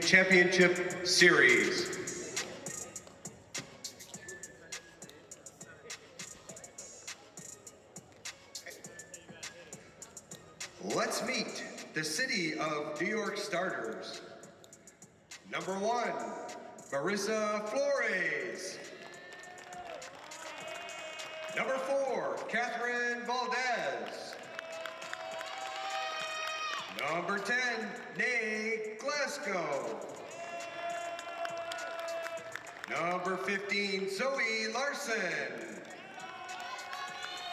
Championship Series. Let's meet the City of New York starters. Number 1, Marissa Flores. Number 4, Catherine Valdez. Number 10, Nay Glasgow. Number 15, Zoe Larson.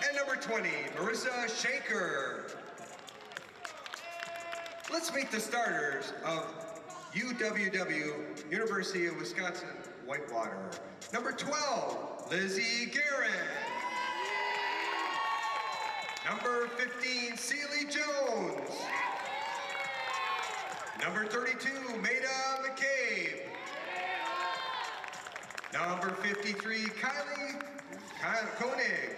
And number 20, Marissa Shaker. Let's meet the starters of UWW, University of Wisconsin-Whitewater. Number 12, Lizzie Guerin. Number 15, Celie Jones. Number 32, Maida McCabe. Number 53, Kylie Koenig.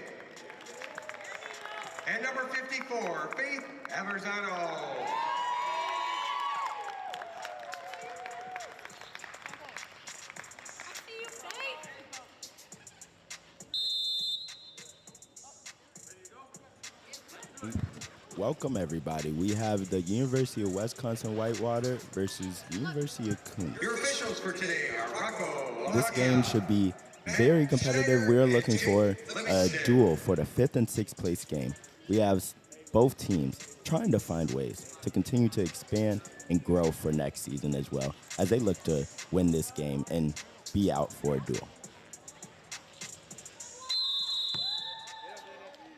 And number 54, Faith Averzano. Welcome everybody. We have the University of Wisconsin-Whitewater versus University of CUNY. Your officials for today are Rocco. This game should be very competitive. We're looking for a duel for the 5th and 6th place game. We have both teams trying to find ways to continue to expand and grow for next season as well, as they look to win this game and be out for a duel.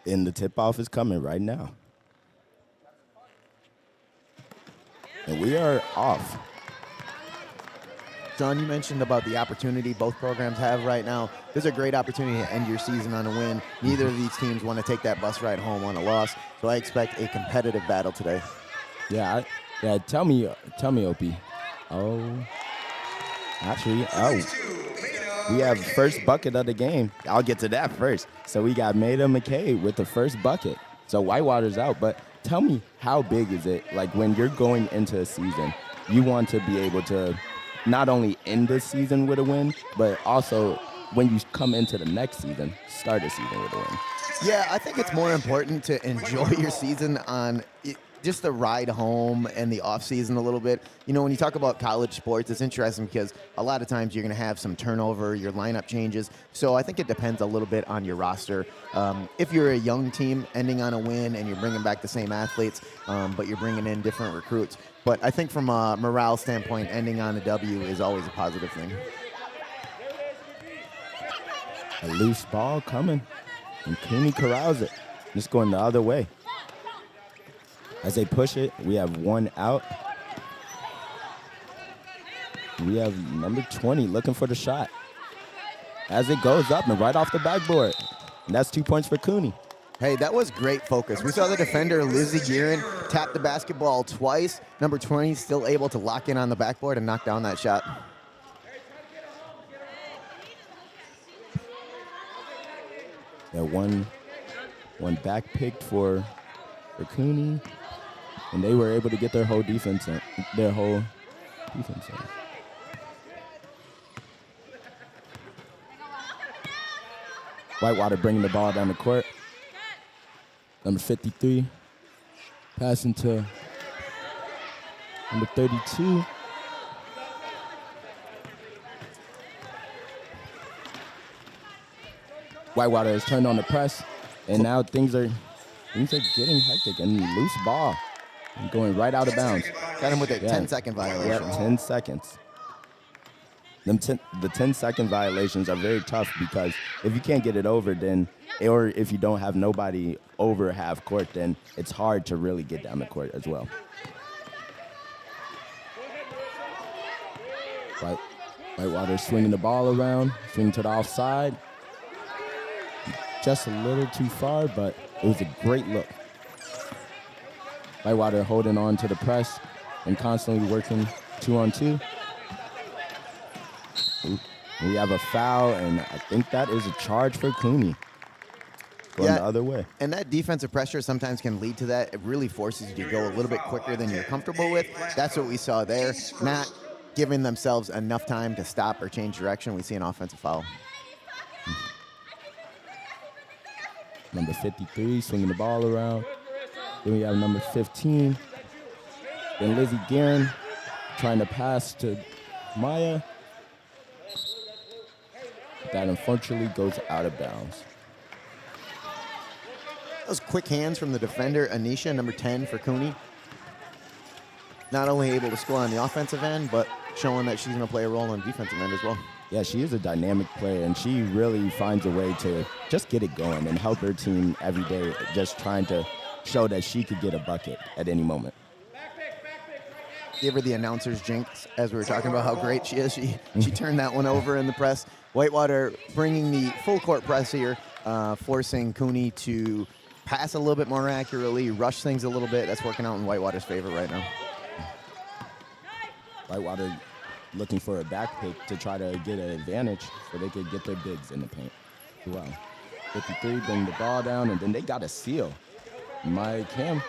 And the tip-off is coming right now. And we are off. John, you mentioned about the opportunity both programs have right now. There's a great opportunity to end your season on a win. Neither of these teams want to take that bus ride home on a loss, so I expect a competitive battle today. Yeah, tell me, Opie. We have first bucket of the game. I'll get to that first. So we got Maida McCabe with the first bucket. So Whitewater's out, but tell me, how big is it? Like when you're going into a season, you want to be able to not only end the season with a win, but also when you come into the next season, start the season with a win. Yeah, I think it's more important to enjoy your season on just the ride home and the off season a little bit. You know, when you talk about college sports, it's interesting because a lot of times you're going to have some turnover, your lineup changes. So I think it depends a little bit on your roster. If you're a young team ending on a win and you're bringing back the same athletes, but you're bringing in different recruits. But I think from a morale standpoint, ending on a W is always a positive thing. A loose ball coming, and CUNY corrals it. Just going the other way. As they push it, we have one out. We have number 20 looking for the shot. As it goes up and right off the backboard. And that's 2 points for CUNY. Hey, that was great focus. We saw the defender, Lizzie Guerin, tap the basketball twice. Number 20 still able to lock in on the backboard and knock down that shot. Yeah, one back picked for CUNY. And they were able to get their whole defense in. Whitewater bringing the ball down the court. Number 53, passing to number 32. Whitewater has turned on the press, and now things are getting hectic and loose ball. And going right out of bounds. Got him with a 10-second violation. Yep, 10 seconds. The 10-second violations are very tough because if you can't get it over, then, or if you don't have nobody over half court, then it's hard to really get down the court as well. Whitewater swinging the ball around, swinging to the offside. Just a little too far, but it was a great look. Whitewater holding on to the press and constantly working 2-on-2. We have a foul, and I think that is a charge for CUNY. Going the other way. And that defensive pressure sometimes can lead to that. It really forces you to go a little bit quicker than you're comfortable with. That's what we saw there. Matt, giving themselves enough time to stop or change direction, we see an offensive foul. Number 53 swinging the ball around. Then we have number 15. Then Lizzie Guerin trying to pass to Maya. That unfortunately goes out of bounds. Those quick hands from the defender, Anisha, number 10 for CUNY. Not only able to score on the offensive end, but showing that she's going to play a role on the defensive end as well. Yeah, she is a dynamic player, and she really finds a way to just get it going and help her team every day, just trying to show that she could get a bucket at any moment. Give her the announcer's jinx, as we were talking about how great she is. She turned that one over in the press. Whitewater bringing the full court press here, forcing CUNY to pass a little bit more accurately, rush things a little bit. That's working out in Whitewater's favor right now. Whitewater looking for a back pick to try to get an advantage so they could get their bigs in the paint. Wow. 53 bring the ball down, and then they got a steal. Maya Kim.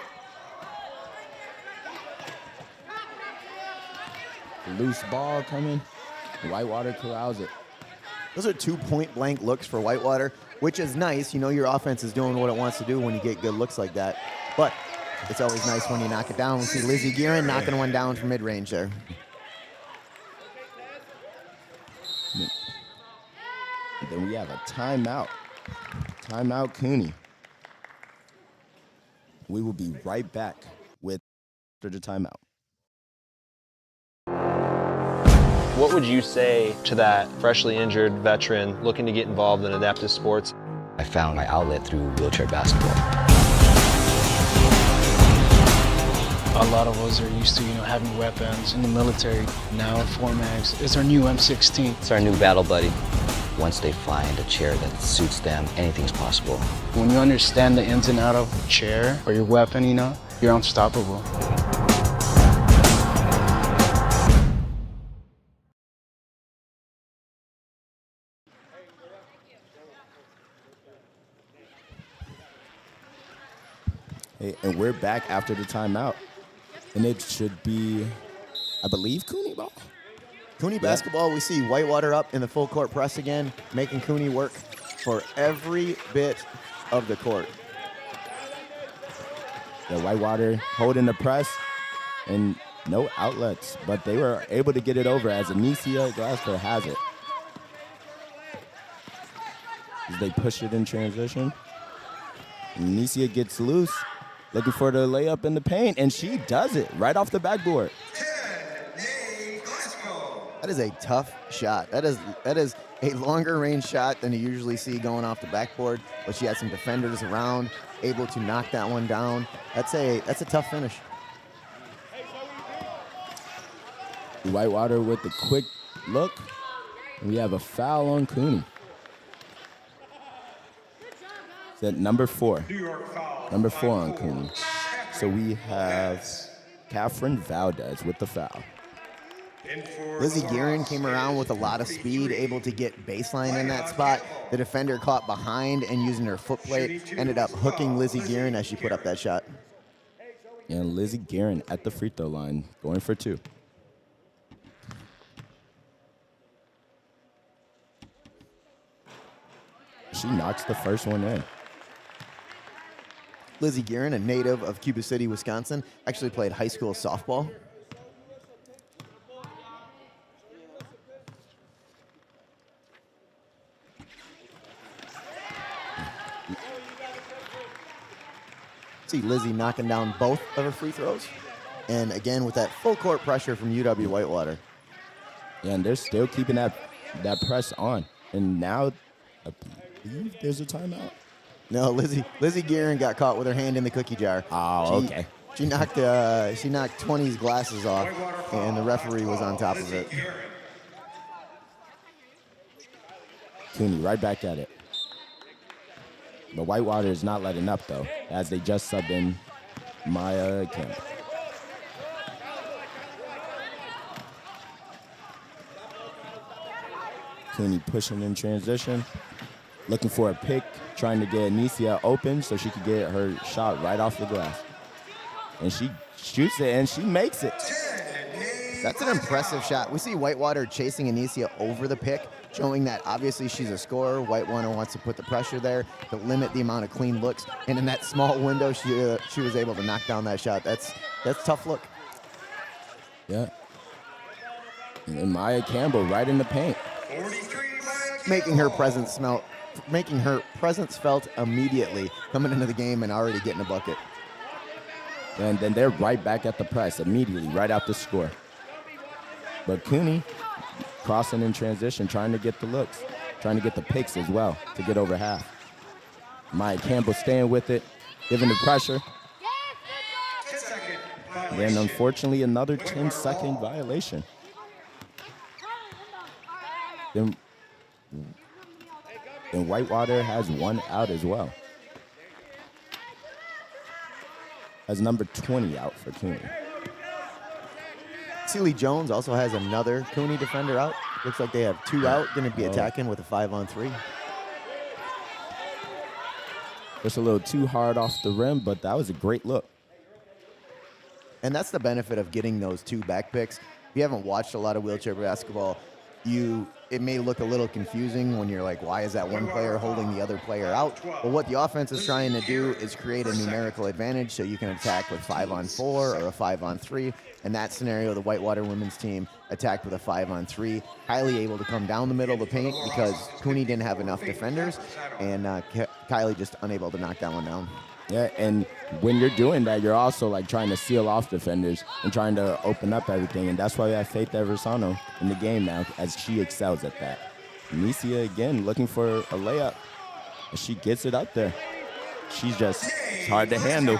Loose ball coming. Whitewater corrals it. Those are 2 point-blank looks for Whitewater, which is nice. You know your offense is doing what it wants to do when you get good looks like that. But it's always nice when you knock it down. We see Lizzie Guerin knocking one down from mid-range there. And then we have a timeout. Timeout, CUNY. We will be right back with after the timeout. What would you say to that freshly injured veteran looking to get involved in adaptive sports? I found my outlet through wheelchair basketball. A lot of us are used to, having weapons in the military. Now Formax is our new M16. It's our new battle buddy. Once they find a chair that suits them, anything's possible. When you understand the ins and outs of a chair or your weapon, you're unstoppable. Hey, and we're back after the timeout. And it should be, I believe, CUNY ball. CUNY basketball, we see Whitewater up in the full court press again, making CUNY work for every bit of the court. Yeah, Whitewater holding the press and no outlets, but they were able to get it over as Anicia Gasper has it. As they push it in transition. Anicia gets loose, looking for the layup in the paint, and she does it right off the backboard. That is a tough shot. That is a longer range shot than you usually see going off the backboard, but she had some defenders around, able to knock that one down. That's a tough finish. Whitewater with the quick look. We have a foul on CUNY. At number 4. Number 4 on CUNY. So we have Catherine Valdez with the foul. Lizzie Guerin came around with a lot of speed, able to get baseline in that spot. The defender caught behind and using her foot plate, ended up hooking Lizzie Guerin as she put up that shot. And Lizzie Guerin at the free throw line, going for 2. She knocks the first one in. Lizzie Guerin, a native of Cuba City, Wisconsin, actually played high school softball. See Lizzie knocking down both of her free throws. And again, with that full court pressure from UW Whitewater. Yeah, and they're still keeping that press on. And now, I believe there's a timeout. No, Lizzie Guerin got caught with her hand in the cookie jar. Oh, okay. She knocked 20's glasses off, and the referee was on top of it. CUNY right back at it. But Whitewater is not letting up, though, as they just subbed in Maya Kemp. CUNY pushing in transition, looking for a pick, trying to get Anicia open so she could get her shot right off the glass. And she shoots it, and she makes it. That's an impressive shot. We see Whitewater chasing Anicia over the pick, showing that obviously she's a scorer. Whitewater wants to put the pressure there to limit the amount of clean looks. And in that small window, she was able to knock down that shot. That's tough look. Yeah. And Maya Campbell right in the paint. 43, Maya Making her Campbell. presence felt immediately, coming into the game and already getting a bucket. And then they're right back at the press immediately, right out the score. But CUNY crossing in transition, trying to get the looks, trying to get the picks as well to get over half. Maya Campbell staying with it, giving the pressure. 10-second And violation. unfortunately, another 10-second violation. Then Whitewater has one out as well. Has number 20 out for CUNY. Sealy Jones also has another CUNY defender out. Looks like they have two out, going to be attacking with a 5-on-3. Just a little too hard off the rim, but that was a great look. And that's the benefit of getting those two back picks. If you haven't watched a lot of wheelchair basketball, it may look a little confusing when you're like, why is that one player holding the other player out? But what the offense is trying to do is create a numerical advantage so you can attack with 5-on-4 or a 5-on-3. In that scenario, the Whitewater women's team attacked with a 5-on-3, highly able to come down the middle of the paint because CUNY didn't have enough defenders, and Kylie just unable to knock that one down. Yeah, and when you're doing that, you're also like trying to seal off defenders and trying to open up everything. And that's why we have Faith Eversano in the game now, as she excels at that. Anicia, again, looking for a layup. And she gets it up there. She's just it's hard to handle.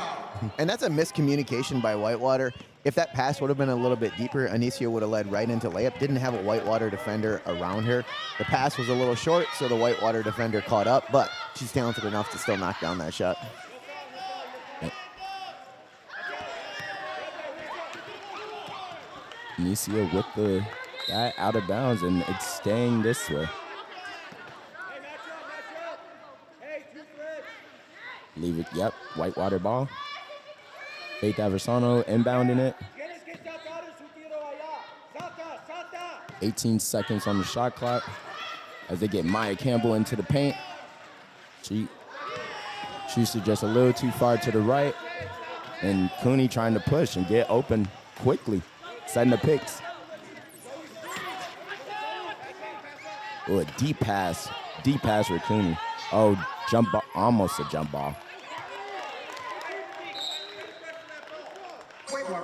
And that's a miscommunication by Whitewater. If that pass would have been a little bit deeper, Anicia would have led right into layup. Didn't have a Whitewater defender around her. The pass was a little short, so the Whitewater defender caught up, but she's talented enough to still knock down that shot. Anicia with the guy out of bounds, and it's staying this way. Leave it, yep, Whitewater ball. Faith Aversano inbounding it. 18 seconds on the shot clock as they get Maya Campbell into the paint. She shoots it just a little too far to the right, and CUNY trying to push and get open quickly, setting the picks. Oh, a deep pass for CUNY. Oh, jump ball, almost a jump ball.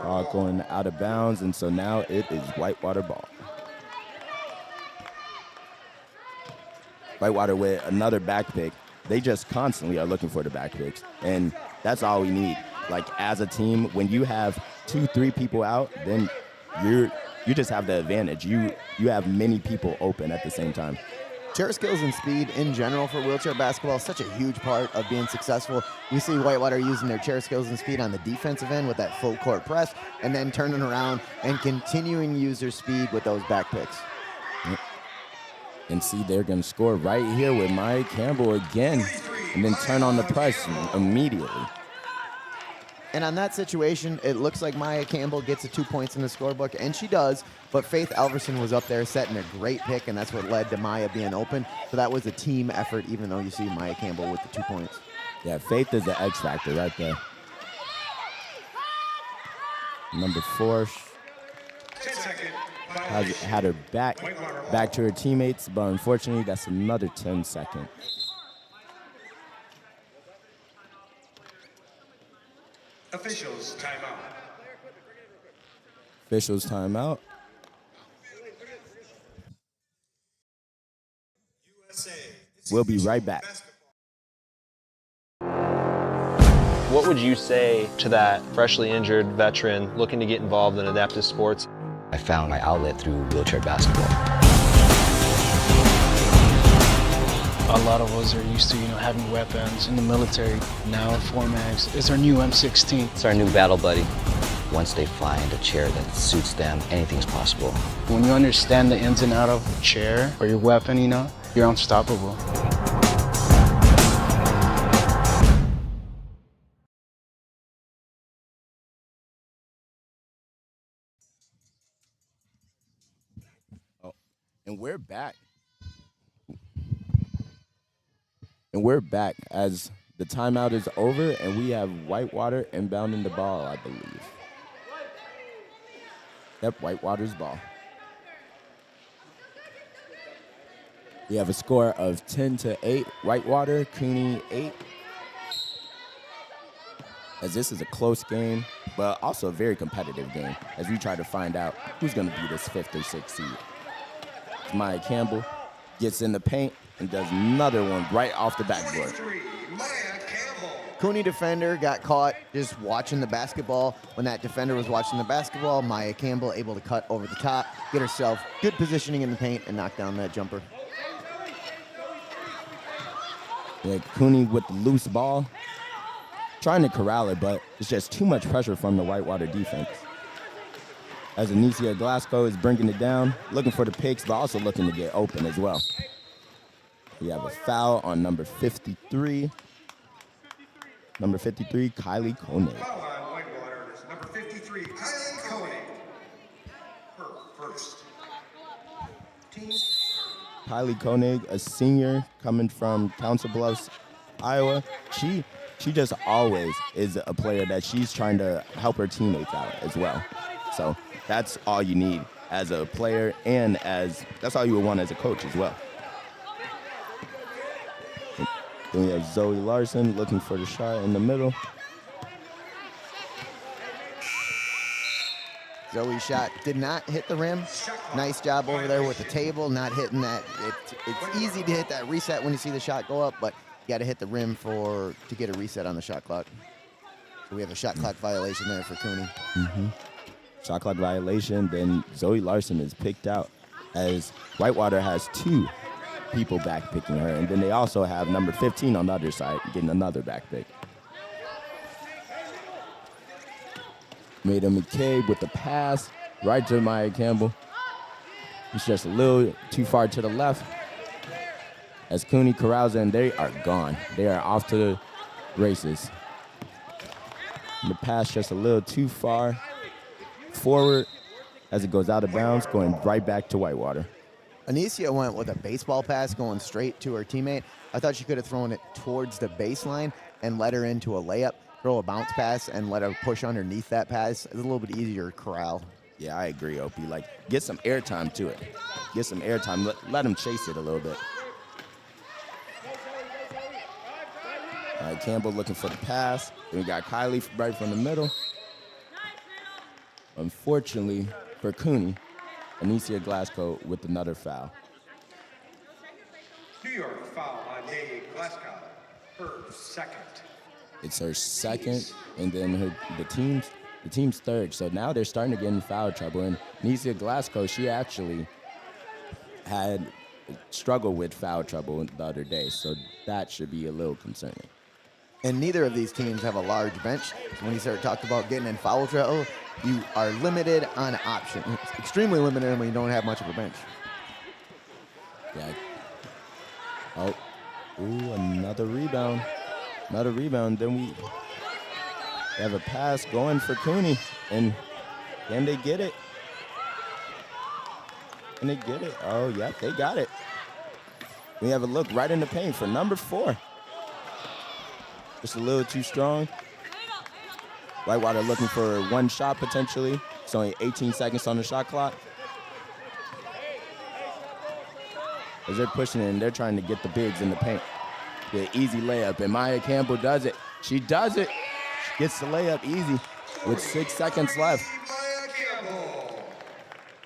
Ball going out of bounds, and so now it is Whitewater ball. Whitewater with another back pick. They just constantly are looking for the back picks, and that's all we need. Like, as a team, when you have 2-3 people out, then you just have the advantage. You have many people open at the same time. Chair skills and speed in general for wheelchair basketball is such a huge part of being successful. We see Whitewater using their chair skills and speed on the defensive end with that full court press, and then turning around and continuing to use their speed with those back picks. And see, they're going to score right here with Maya Campbell again, and then turn on the press immediately. And on that situation, it looks like Maya Campbell gets the 2 points in the scorebook, and she does, but Faith Alverson was up there setting a great pick, and that's what led to Maya being open. So that was a team effort, even though you see Maya Campbell with the 2 points. Yeah, Faith is the X factor right there. Number 4 had her back to her teammates, but unfortunately, that's another 10 seconds. Officials timeout. Officials timeout. We'll be right back. What would you say to that freshly injured veteran looking to get involved in adaptive sports? I found my outlet through wheelchair basketball. A lot of us are used to, having weapons in the military. Now Formax is our new M16. It's our new battle buddy. Once they find a chair that suits them, anything's possible. When you understand the ins and outs of a chair or your weapon, you're unstoppable. And we're back. And we're back as the timeout is over, and we have Whitewater inbounding the ball, I believe. Yep, Whitewater's ball. We have a score of 10-8. Whitewater, CUNY 8. As this is a close game, but also a very competitive game as we try to find out who's going to be this 5th or 6th seed. Maya Campbell gets in the paint and does another one right off the backboard. CUNY defender got caught just watching the basketball. When that defender was watching the basketball, Maya Campbell able to cut over the top, get herself good positioning in the paint, and knock down that jumper. Yeah, CUNY with the loose ball, trying to corral it, but it's just too much pressure from the Whitewater defense. As Anicia Glasgow is bringing it down, looking for the picks, but also looking to get open as well. We have a foul on number 53. Number 53, Kylie Koenig. Foul on Whitewater is number 53, Kylie Koenig. Her first. Team. Kylie Koenig, a senior coming from Council Bluffs, Iowa. She just always is a player that she's trying to help her teammates out as well. So that's all you need as a player, and that's all you would want as a coach as well. Then we have Zoe Larson looking for the shot in the middle. Zoe's shot did not hit the rim. Nice job over there with the table, not hitting that. It's easy to hit that reset when you see the shot go up, but you got to hit the rim to get a reset on the shot clock. So we have a shot clock violation there for CUNY. Mm-hmm. Shot clock violation, then Zoe Larson is picked out as Whitewater has 2 people back picking her, and then they also have number 15 on the other side getting another back pick. Maida McCabe with the pass right to Maya Campbell. It's just a little too far to the left. As CUNY corrals in, they are gone. They are off to the races. And the pass just a little too far forward as it goes out of bounds, going right back to Whitewater. Anicia went with a baseball pass going straight to her teammate. I thought she could have thrown it towards the baseline and let her into a layup, throw a bounce pass, and let her push underneath that pass. It's a little bit easier to corral. Yeah, I agree, Opie. Like, get some airtime to it. Get some airtime. Let them chase it a little bit. All right, Campbell looking for the pass. Then we got Kylie right from the middle. Unfortunately for CUNY, Anicia Glasgow with another foul. New York foul on May Glasgow, her second. It's her second, and then the team's third. So now they're starting to get in foul trouble. And Anicia Glasgow, she actually had struggled with foul trouble the other day. So that should be a little concerning. And neither of these teams have a large bench. So when you start talking about getting in foul trouble, you are limited on option. It's extremely limited when you don't have much of a bench. Yeah. Oh, ooh, another rebound. Another rebound. Then we have a pass going for CUNY. And can they get it? Can they get it? Oh, yeah, they got it. We have a look right in the paint for number 4. Just a little too strong. Whitewater looking for one shot potentially. It's only 18 seconds on the shot clock. As they're pushing in, they're trying to get the bigs in the paint. The easy layup, and Maya Campbell does it. She does it. She gets the layup easy with 6 seconds left.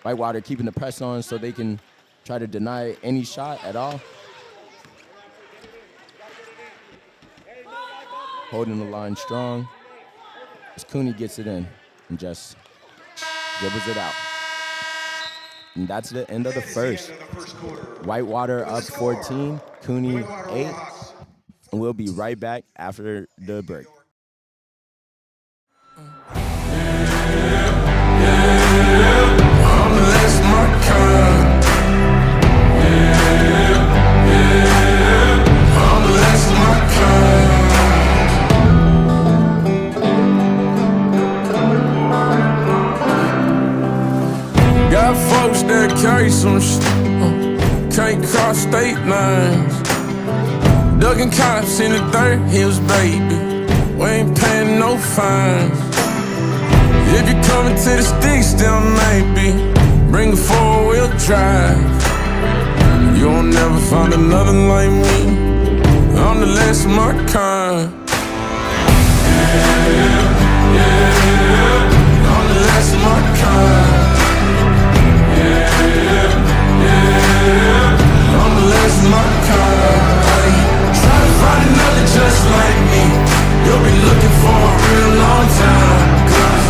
Whitewater keeping the press on so they can try to deny any shot at all. Holding the line strong. As CUNY gets it in and just dribbles it out. And that's the end of the first. Whitewater up 14, CUNY 8. And we'll be right back after the break. Got folks that carry some shit. Fucking cops in the dirt hills, baby. We ain't paying no fines. If you coming to the sticks, still maybe bring a 4-wheel drive. You won't never find another like me. I'm the last of my kind. Yeah, yeah. I'm the last of my kind. Yeah, yeah. I'm the last of my kind. Try to find another just like me. You'll be looking for a real long time. 'Cause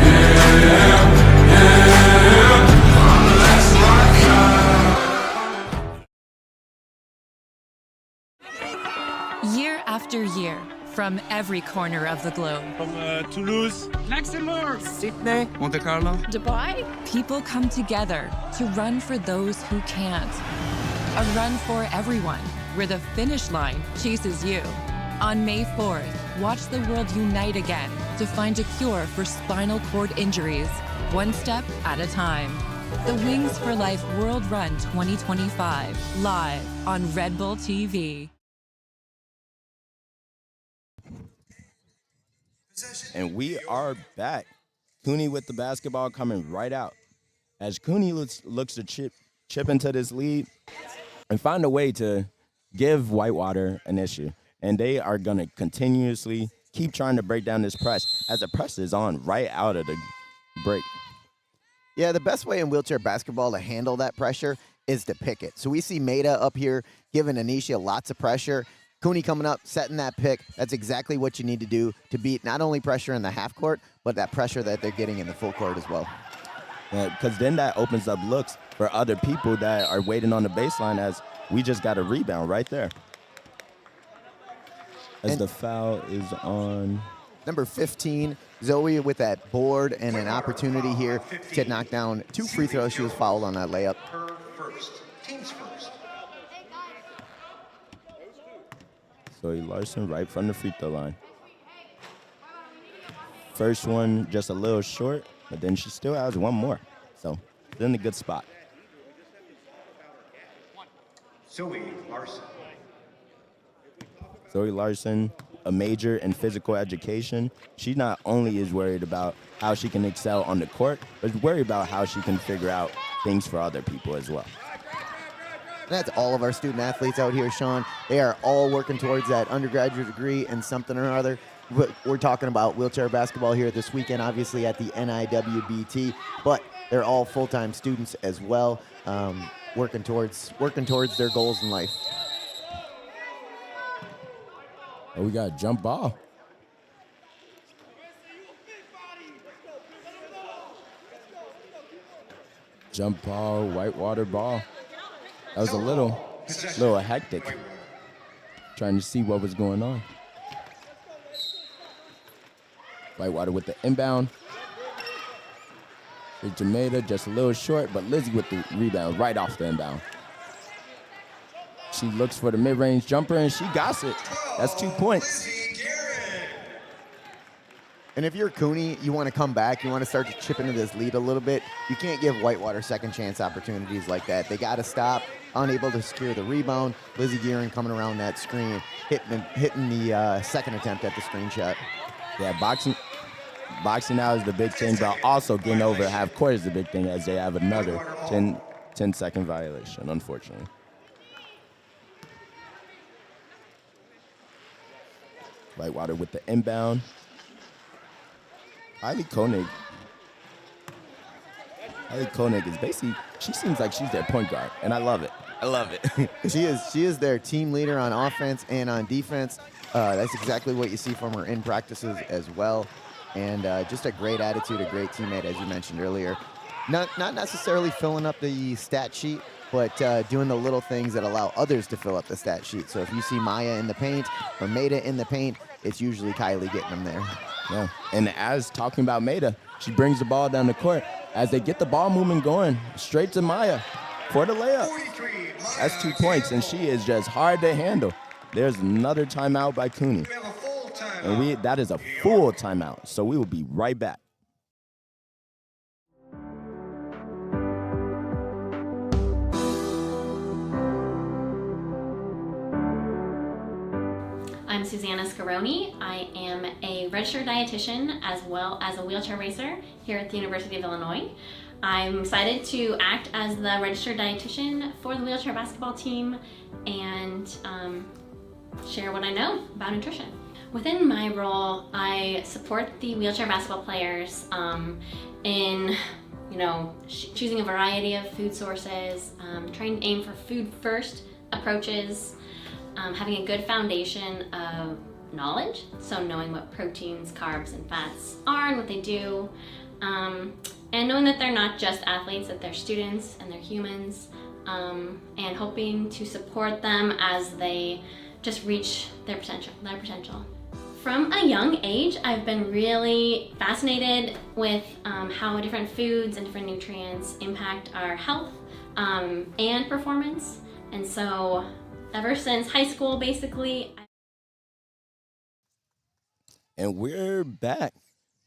yeah. I'm the last of my kind. Year after year, from every corner of the globe. From Toulouse, Luxembourg, Sydney, Monte Carlo, Dubai. People come together to run for those who can't. A run for everyone, where the finish line chases you. On May 4th, watch the world unite again to find a cure for spinal cord injuries, one step at a time. The Wings for Life World Run 2025, live on Red Bull TV. And we are back. CUNY with the basketball coming right out. As CUNY looks to chip into this lead and find a way to give Whitewater an issue. And they are going to continuously keep trying to break down this press as the press is on right out of the break. Yeah, the best way in wheelchair basketball to handle that pressure is to pick it. So we see Maida up here giving Anisha lots of pressure. CUNY coming up, setting that pick. That's exactly what you need to do to beat not only pressure in the half court, but that pressure that they're getting in the full court as well. Because then that opens up looks for other people that are waiting on the baseline as we just got a rebound right there. As the foul is on number 15, Zoe with that board and an opportunity here to knock down 2 free throws. She was fouled on that layup. Her first. Team's first. Zoe Larson right from the free throw line. First one just a little short, but then she still has one more. So it's in a good spot. Zoe Larson. Zoe Larson, a major in physical education. She not only is worried about how she can excel on the court, but is worried about how she can figure out things for other people as well. That's all of our student athletes out here, Sean. They are all working towards that undergraduate degree in something or other. We're talking about wheelchair basketball here this weekend, obviously at the NIWBT, but they're all full-time students as well, working towards their goals in life. Oh, we got a jump ball. Jump ball, Whitewater ball. That was a little hectic. Trying to see what was going on. Whitewater with the inbound. It's Jamaica, just a little short, but Lizzie with the rebound right off the inbound. She looks for the mid-range jumper, and she got it. That's 2 points. And if you're CUNY, you want to come back, you want to start to chip into this lead a little bit, you can't give Whitewater second chance opportunities like that. They got to stop, unable to secure the rebound. Lizzie Gearing coming around that screen, hitting the second attempt at the screen shot. Yeah, boxing now is the big thing, but also getting over half court is the big thing as they have another 10-second violation, unfortunately. Whitewater with the inbound. Kylie Koenig is basically, she seems like she's their point guard, and I love it. I love it. She is their team leader on offense and on defense. That's exactly what you see from her in practices as well. And just a great attitude, a great teammate, as you mentioned earlier. Not necessarily filling up the stat sheet, but doing the little things that allow others to fill up the stat sheet. So if you see Maya in the paint or Maida in the paint, it's usually Kylie getting them there. Yeah, and as talking about Maida, she brings the ball down the court. As they get the ball movement going, straight to Maya for the layup. That's 2 points, and she is just hard to handle. There's another timeout by CUNY. And that is a full timeout, so we will be right back. I'm Susanna Scaroni. I am a registered dietitian as well as a wheelchair racer here at the University of Illinois. I'm excited to act as the registered dietitian for the wheelchair basketball team and share what I know about nutrition. Within my role, I support the wheelchair basketball players in choosing a variety of food sources, trying to aim for food first approaches, having a good foundation of knowledge, so knowing what proteins, carbs, and fats are and what they do, and knowing that they're not just athletes, that they're students and they're humans, and hoping to support them as they just reach their potential. From a young age, I've been really fascinated with how different foods and different nutrients impact our health and performance. And so ever since high school, basically. And we're back.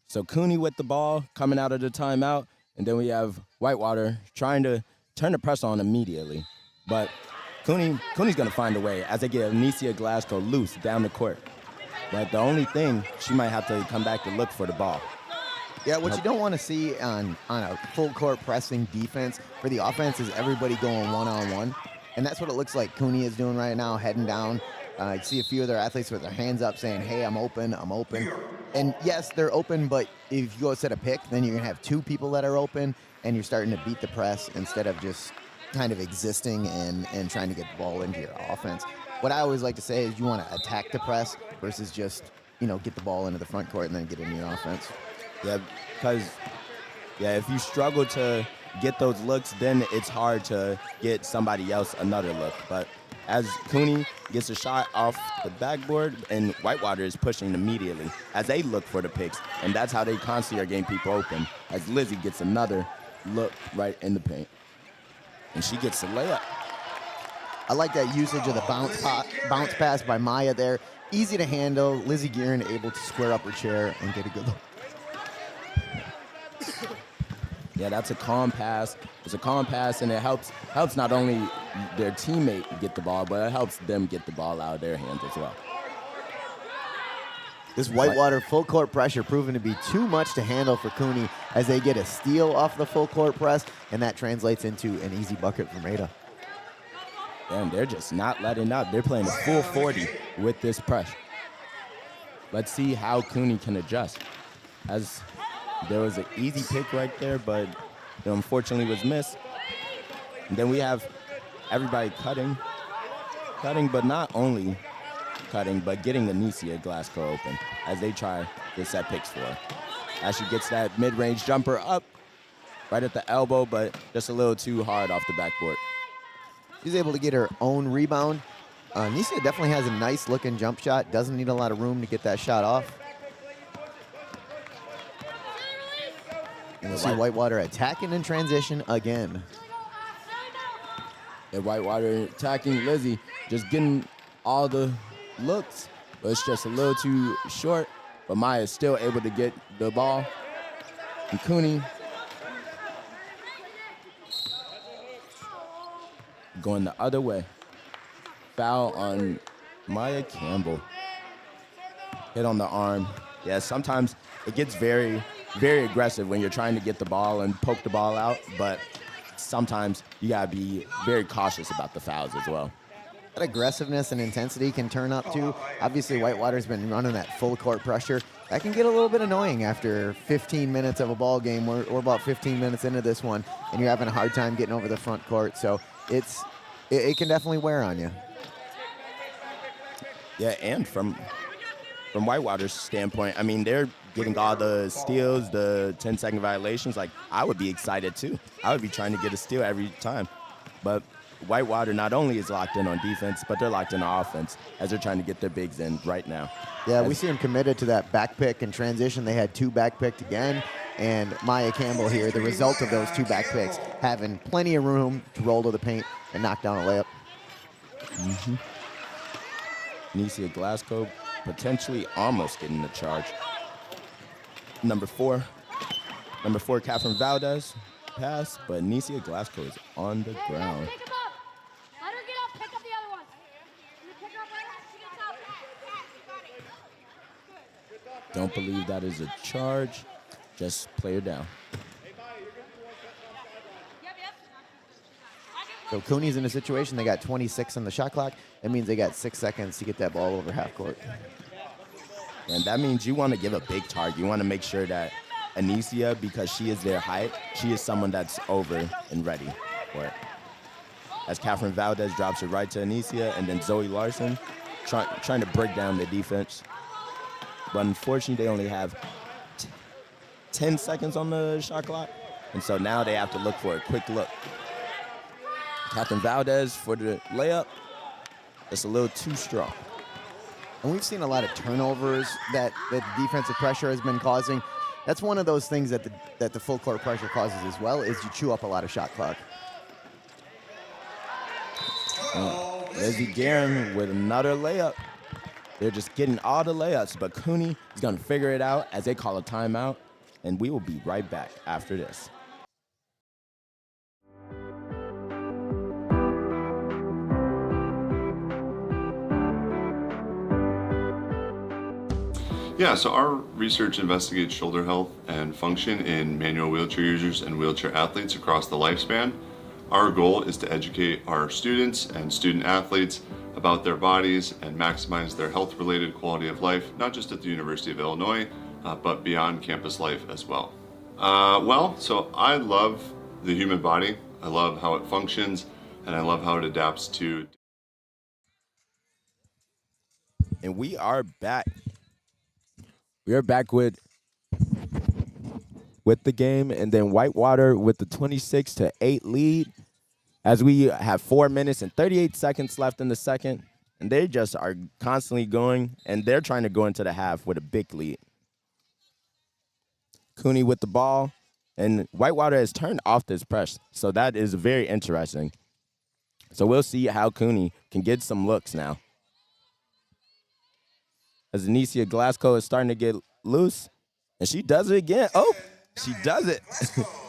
So CUNY with the ball coming out of the timeout, and then we have Whitewater trying to turn the press on immediately. But CUNY's going to find a way as they get Anicia Glasgow loose down the court. But the only thing, she might have to come back to look for the ball. Yeah, what you don't want to see on a full court pressing defense for the offense is everybody going one-on-one. And that's what it looks like CUNY is doing right now, heading down. You see a few of their athletes with their hands up saying, hey, I'm open, I'm open. And yes, they're open, but if you go set a pick, then you're going to have two people that are open, and you're starting to beat the press instead of just kind of existing and trying to get the ball into your offense. What I always like to say is you want to attack the press versus just, get the ball into the front court and then get into your offense. Yeah, because, if you struggle to get those looks, then it's hard to get somebody else another look. But as CUNY gets a shot off the backboard, and Whitewater is pushing immediately as they look for the picks, and that's how they constantly are getting people open, as Lizzie gets another look right in the paint. And she gets the layup. I like that usage of the bounce pass by Maya there. Easy to handle. Lizzie Guerin able to square up her chair and get a good look. Yeah, that's a calm pass. It's a calm pass, and it helps not only their teammate get the ball, but it helps them get the ball out of their hands as well. This Whitewater full court pressure proving to be too much to handle for CUNY as they get a steal off the full court press, and that translates into an easy bucket for Maida. And they're just not letting up. They're playing a full 40 with this press. Let's see how CUNY can adjust. As there was an easy pick right there, but it unfortunately was missed. And then we have everybody cutting, but not only cutting, but getting Anicia Glasgow open as they try to set picks for her. As she gets that mid-range jumper up right at the elbow, but just a little too hard off the backboard. She's able to get her own rebound. Anicia definitely has a nice-looking jump shot. Doesn't need a lot of room to get that shot off. And we'll see Whitewater attacking in transition again. And Whitewater attacking Lizzie, just getting all the looks, but it's just a little too short. But Maya's still able to get the ball. And CUNY going the other way. Foul on Maya Campbell. Hit on the arm. Yeah, sometimes it gets very, very aggressive when you're trying to get the ball and poke the ball out, but sometimes you gotta be very cautious about the fouls as well. That aggressiveness and intensity can turn up too. Obviously, Whitewater's been running that full court pressure. That can get a little bit annoying after 15 minutes of a ball game. We're about 15 minutes into this one, and you're having a hard time getting over the front court. So it can definitely wear on you. Yeah, and from Whitewater's standpoint, I mean, they're getting all the steals, the 10-second violations. Like, I would be excited too. I would be trying to get a steal every time. But Whitewater not only is locked in on defense, but they're locked in on offense as they're trying to get their bigs in right now. Yeah, we see them committed to that back pick and transition. They had two back picked again. And Maya Campbell here, the result of those two back picks, having plenty of room to roll to the paint and knock down a layup. Mm-hmm. Anicia Glasgow potentially almost getting the charge. Number four, Catherine Valdez pass, but Anicia Glasgow is on the ground. Pick him up. Let her get up. Pick up the other one. You pick her up right as she gets up. Don't believe that is a charge. Just play her down. So CUNY's in a situation, they got 26 on the shot clock. That means they got 6 seconds to get that ball over half court. And that means you want to give a big target. You want to make sure that Anicia, because she is their height, she is someone that's over and ready for it. As Catherine Valdez drops it right to Anicia, and then Zoe Larson trying to break down the defense. But unfortunately, they only have 10 seconds on the shot clock. And so now they have to look for a quick look. Catherine Valdez for the layup. It's a little too strong. And we've seen a lot of turnovers that the defensive pressure has been causing. That's one of those things that the full court pressure causes as well, is you chew up a lot of shot clock. Lizzie Guerin with another layup. They're just getting all the layups, but CUNY is going to figure it out as they call a timeout, and we will be right back after this. Yeah, so our research investigates shoulder health and function in manual wheelchair users and wheelchair athletes across the lifespan. Our goal is to educate our students and student athletes about their bodies and maximize their health-related quality of life, not just at the University of Illinois, but beyond campus life as well. So I love the human body. I love how it functions, and I love how it adapts to. And we are back. We are back with the game, and then Whitewater with the 26-8 lead as we have 4 minutes and 38 seconds left in the second, and they just are constantly going, and they're trying to go into the half with a big lead. CUNY with the ball, and Whitewater has turned off this press, so that is very interesting. So we'll see how CUNY can get some looks now. As Anicia Glasgow is starting to get loose, and she does it again. Oh, she does it.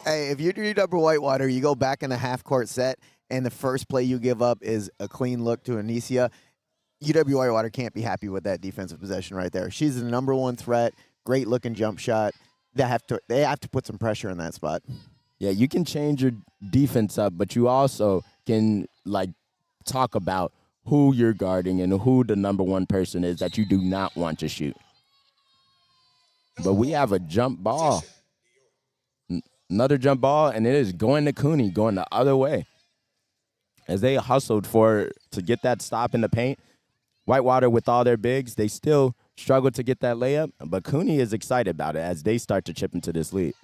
Hey, if you're UW Whitewater, you go back in the half-court set, and the first play you give up is a clean look to Anicia. UW Whitewater can't be happy with that defensive possession right there. She's the number one threat, great-looking jump shot. They have to put some pressure in that spot. Yeah, you can change your defense up, but you also can, talk about who you're guarding and who the number one person is that you do not want to shoot. But we have a jump ball. Another jump ball, and it is going to CUNY, going the other way. As they hustled to get that stop in the paint, Whitewater with all their bigs, they still struggle to get that layup, but CUNY is excited about it as they start to chip into this lead.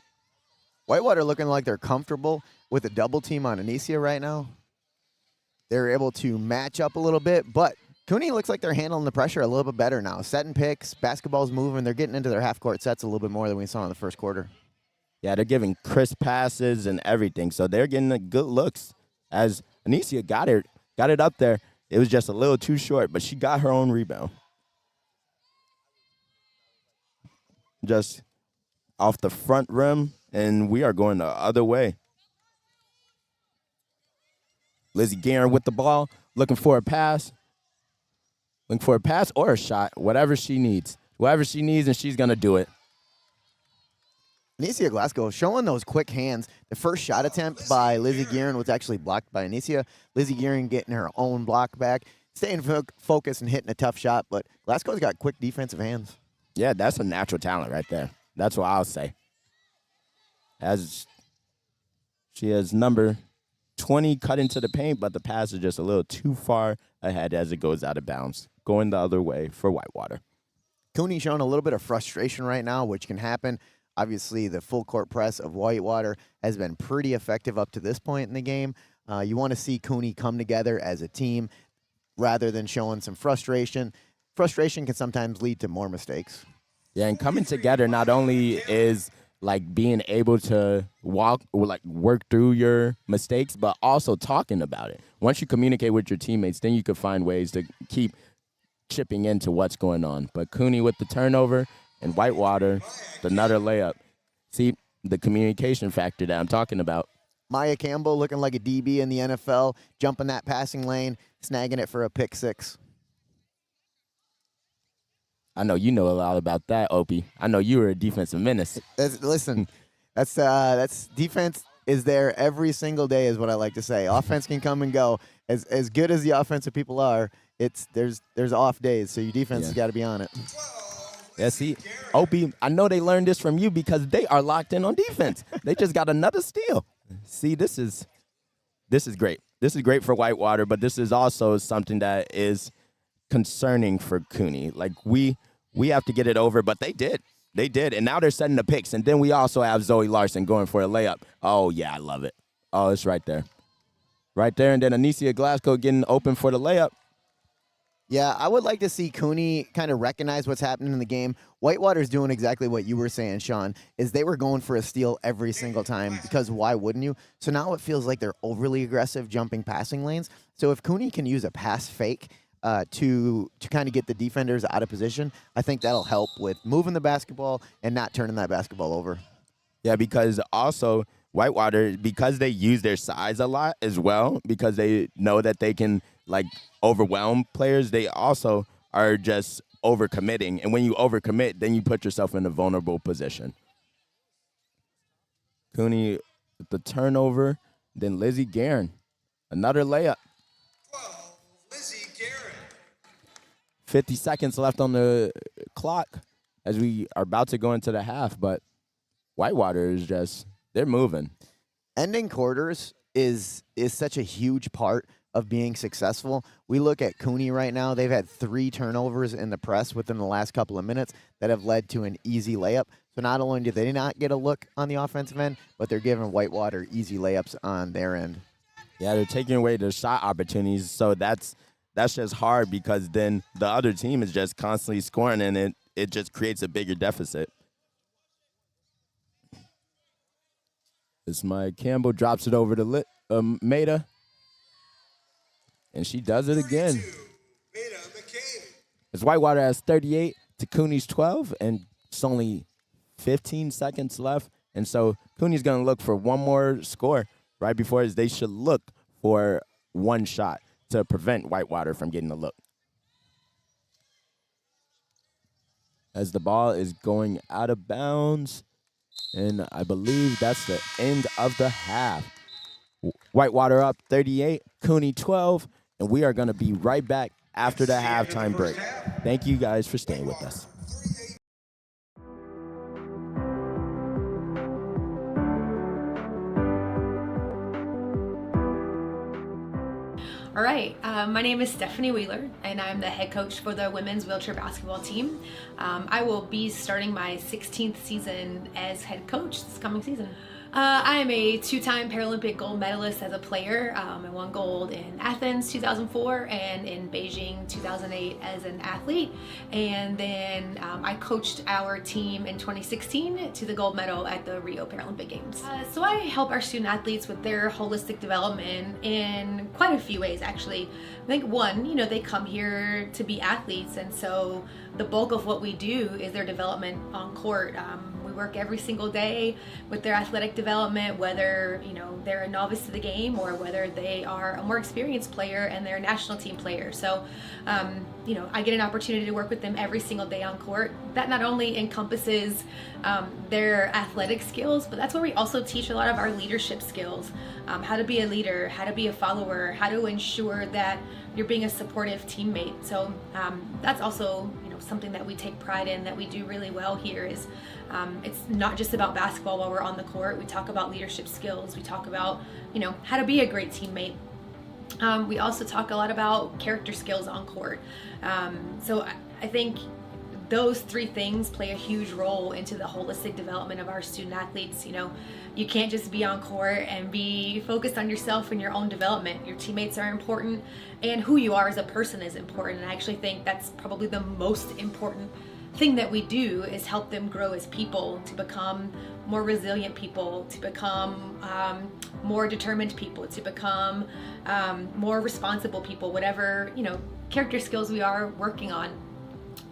Whitewater looking like they're comfortable with a double team on Anicia right now. They're able to match up a little bit, but CUNY looks like they're handling the pressure a little bit better now. Setting picks, basketball's moving. They're getting into their half-court sets a little bit more than we saw in the first quarter. Yeah, they're giving crisp passes and everything, so they're getting the good looks. As Anicia got it up there, it was just a little too short, but she got her own rebound. Just off the front rim, and we are going the other way. Lizzie Guerin with the ball, looking for a pass. Looking for a pass or a shot, whatever she needs. Whatever she needs, and she's going to do it. Anicia Glasgow showing those quick hands. The first shot attempt by Lizzie Guerin was actually blocked by Anicia. Lizzie Guerin getting her own block back, staying focused and hitting a tough shot, but Glasgow's got quick defensive hands. Yeah, that's a natural talent right there. That's what I'll say. As she has number 20 cut into the paint, but the pass is just a little too far ahead as it goes out of bounds, going the other way for Whitewater. CUNY showing a little bit of frustration right now, which can happen. Obviously, the full court press of Whitewater has been pretty effective up to this point in the game. You want to see CUNY come together as a team rather than showing some frustration. Frustration can sometimes lead to more mistakes. Yeah, and coming together not only is being able to work through your mistakes, but also talking about it. Once you communicate with your teammates, then you can find ways to keep chipping into what's going on. But CUNY with the turnover, and Whitewater, another layup. See, the communication factor that I'm talking about. Maya Campbell looking like a DB in the NFL, jumping that passing lane, snagging it for a pick six. I know you know a lot about that, Opie. I know you were a defensive menace. Listen, that's defense is there every single day is what I like to say. Offense can come and go. As good as the offensive people are, there's off days, so your defense has got to be on it. Yeah, see, Opie, I know they learned this from you because they are locked in on defense. They just got another steal. See, this is great. This is great for Whitewater, but this is also something that is concerning for CUNY. Like, we have to get it over, but they did. They did, and now they're setting the picks. And then we also have Zoe Larson going for a layup. Oh, yeah, I love it. Oh, it's right there. Right there, and then Anicia Glasgow getting open for the layup. Yeah, I would like to see CUNY kind of recognize what's happening in the game. Whitewater's doing exactly what you were saying, Sean, is they were going for a steal every single time because why wouldn't you? So now it feels like they're overly aggressive jumping passing lanes. So if CUNY can use a pass fake to kind of get the defenders out of position, I think that'll help with moving the basketball and not turning that basketball over. Yeah, because also Whitewater, because they use their size a lot as well, because they know that they can, like, overwhelm players, they also are just overcommitting. And when you overcommit, then you put yourself in a vulnerable position. CUNY with the turnover, then Lizzie Guerin, another layup. 50 seconds left on the clock as we are about to go into the half, but Whitewater is just, they're moving. Ending quarters is such a huge part of being successful. We look at CUNY right now. They've had 3 turnovers in the press within the last couple of minutes that have led to an easy layup. So not only did they not get a look on the offensive end, but they're giving Whitewater easy layups on their end. Yeah, they're taking away the shot opportunities, so that's just hard because then the other team is just constantly scoring, and it just creates a bigger deficit. As Maya Campbell drops it over to Maida, and she does it again. As Whitewater has 38 to CUNY's 12, and it's only 15 seconds left, and so CUNY's going to look for one more score right before they should look for one shot to prevent Whitewater from getting a look. As the ball is going out of bounds, and I believe that's the end of the half. Whitewater up 38, CUNY 12, and we are going to be right back after the halftime break. Thank you guys for staying with us. All right, my name is Stephanie Wheeler, and I'm the head coach for the women's wheelchair basketball team. I will be starting my 16th season as head coach this coming season. I am a 2-time Paralympic gold medalist as a player. I won gold in Athens 2004 and in Beijing 2008 as an athlete. And then I coached our team in 2016 to the gold medal at the Rio Paralympic Games. So I help our student athletes with their holistic development in quite a few ways, actually. I think one, they come here to be athletes, and so the bulk of what we do is their development on court. We work every single day with their athletic development, whether they're a novice to the game or whether they are a more experienced player and they're a national team player. So I get an opportunity to work with them every single day on court. That not only encompasses their athletic skills, but that's where we also teach a lot of our leadership skills, how to be a leader, how to be a follower, how to ensure that you're being a supportive teammate. So that's also something that we take pride in, that we do really well here. Is it's not just about basketball while we're on the court. We talk about leadership skills. We talk about how to be a great teammate. We also talk a lot about character skills on court. So I think those 3 things play a huge role into the holistic development of our student athletes. You can't just be on court and be focused on yourself and your own development. Your teammates are important, and who you are as a person is important. And I actually think that's probably the most important thing that we do, is help them grow as people, to become more resilient people, to become more determined people, to become more responsible people, whatever character skills we are working on.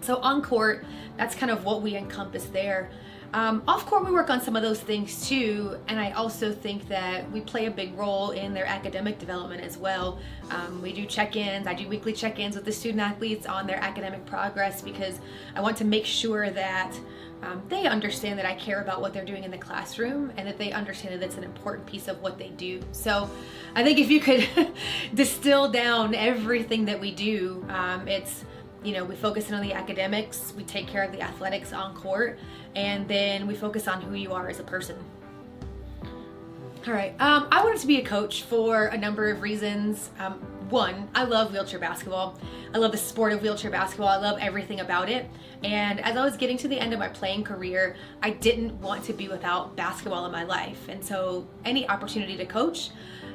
So on court, that's kind of what we encompass there. Off court, we work on some of those things too, and I also think that we play a big role in their academic development as well. We do check-ins. I do weekly check-ins with the student athletes on their academic progress because I want to make sure that they understand that I care about what they're doing in the classroom and that they understand that it's an important piece of what they do. So I think if you could distill down everything that we do, it's, you know, we focus in on the academics, we take care of the athletics on court, and then we focus on who you are as a person. All right, I wanted to be a coach for a number of reasons. One, I love wheelchair basketball. I love the sport of wheelchair basketball. I love everything about it. And as I was getting to the end of my playing career, I didn't want to be without basketball in my life. And so any opportunity to coach,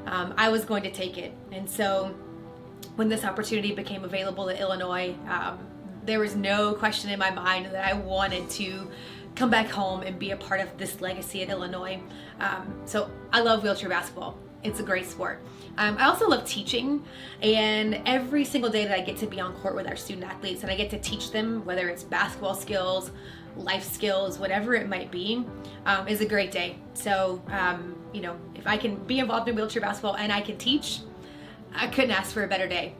I was going to take it. And so when this opportunity became available at Illinois, there was no question in my mind that I wanted to come back home and be a part of this legacy at Illinois. So I love wheelchair basketball. It's a great sport. I also love teaching, and every single day that I get to be on court with our student athletes and I get to teach them, whether it's basketball skills, life skills, whatever it might be, is a great day. So, you know, if I can be involved in wheelchair basketball and I can teach, I couldn't ask for a better day.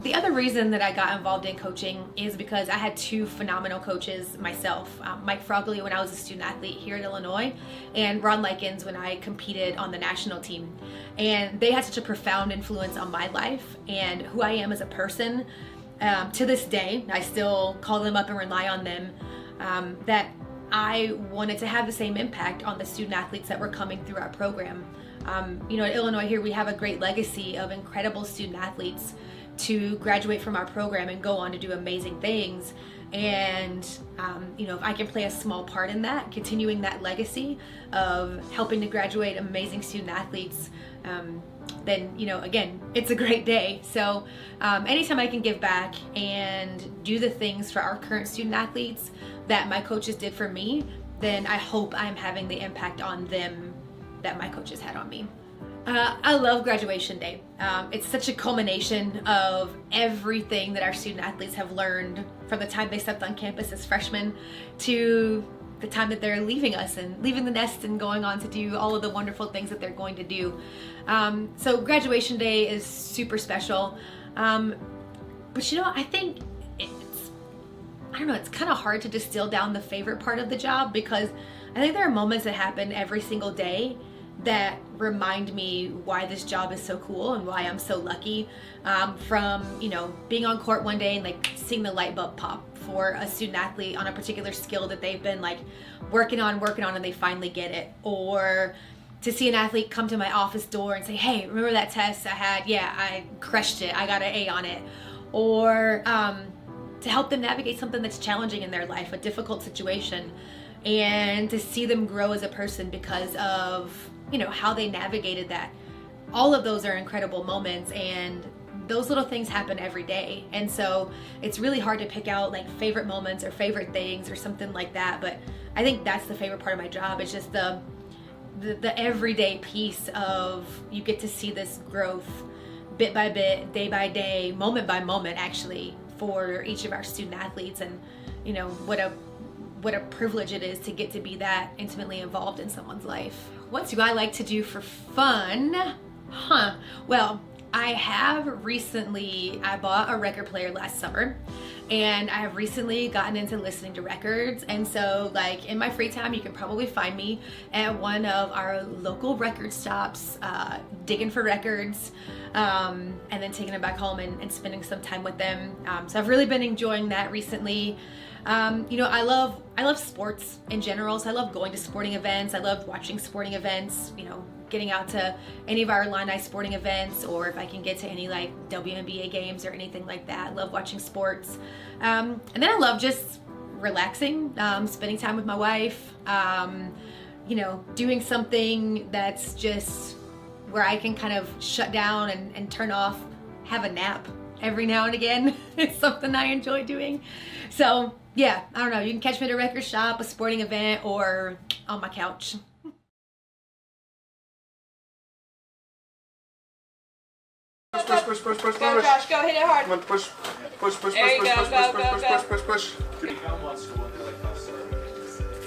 The other reason that I got involved in coaching is because I had two phenomenal coaches myself. Mike Frogley when I was a student athlete here at Illinois, and Ron Likens when I competed on the national team. And they had such a profound influence on my life and who I am as a person. To this day, I still call them up and rely on them, that I wanted to have the same impact on the student athletes that were coming through our program. You know, at Illinois here, we have a great legacy of incredible student athletes to graduate from our program and go on to do amazing things. And, you know, if I can play a small part in that, continuing that legacy of helping to graduate amazing student athletes, then, you know, again, it's a great day. So anytime I can give back and do the things for our current student athletes that my coaches did for me, then I hope I'm having the impact on them that my coaches had on me. I love graduation day. It's such a culmination of everything that our student athletes have learned from the time they stepped on campus as freshmen to the time that they're leaving us and leaving the nest and going on to do all of the wonderful things that they're going to do. So graduation day is super special. But you know, I think it's kind of hard to distill down the favorite part of the job, because I think there are moments that happen every single day that remind me why this job is so cool and why I'm so lucky. From, you know, being on court one day and like seeing the light bulb pop for a student athlete on a particular skill that they've been like working on and they finally get it. Or to see an athlete come to my office door and say, hey, remember that test I had? Yeah, I crushed it. I got an A on it. Or to help them navigate something that's challenging in their life, a difficult situation, and to see them grow as a person because of, you know, how they navigated that. All of those are incredible moments, and those little things happen every day. And so it's really hard to pick out like favorite moments or favorite things or something like that. But I think that's the favorite part of my job. It's just the everyday piece of, you get to see this growth bit by bit, day by day, moment by moment, actually, for each of our student athletes. And, you know, what a privilege it is to get to be that intimately involved in someone's life. What do I like to do for fun? Well, I bought a record player last summer, and I have recently gotten into listening to records. And so, like, in my free time, you can probably find me at one of our local record stops, digging for records, and then taking them back home and spending some time with them. So I've really been enjoying that recently. You know, I love sports in general, so I love going to sporting events. I love watching sporting events, you know, getting out to any of our Illini sporting events, or if I can get to any like WNBA games or anything like that. I love watching sports. And then I love just relaxing, spending time with my wife, you know, doing something that's just where I can kind of shut down and turn off, have a nap every now and again. It's something I enjoy doing. So yeah, I don't know, you can catch me at a record shop, a sporting event, or on my couch. Push. Go, Josh, go, hit it hard. Come on, push. There you go, go. Push.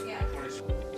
Yeah,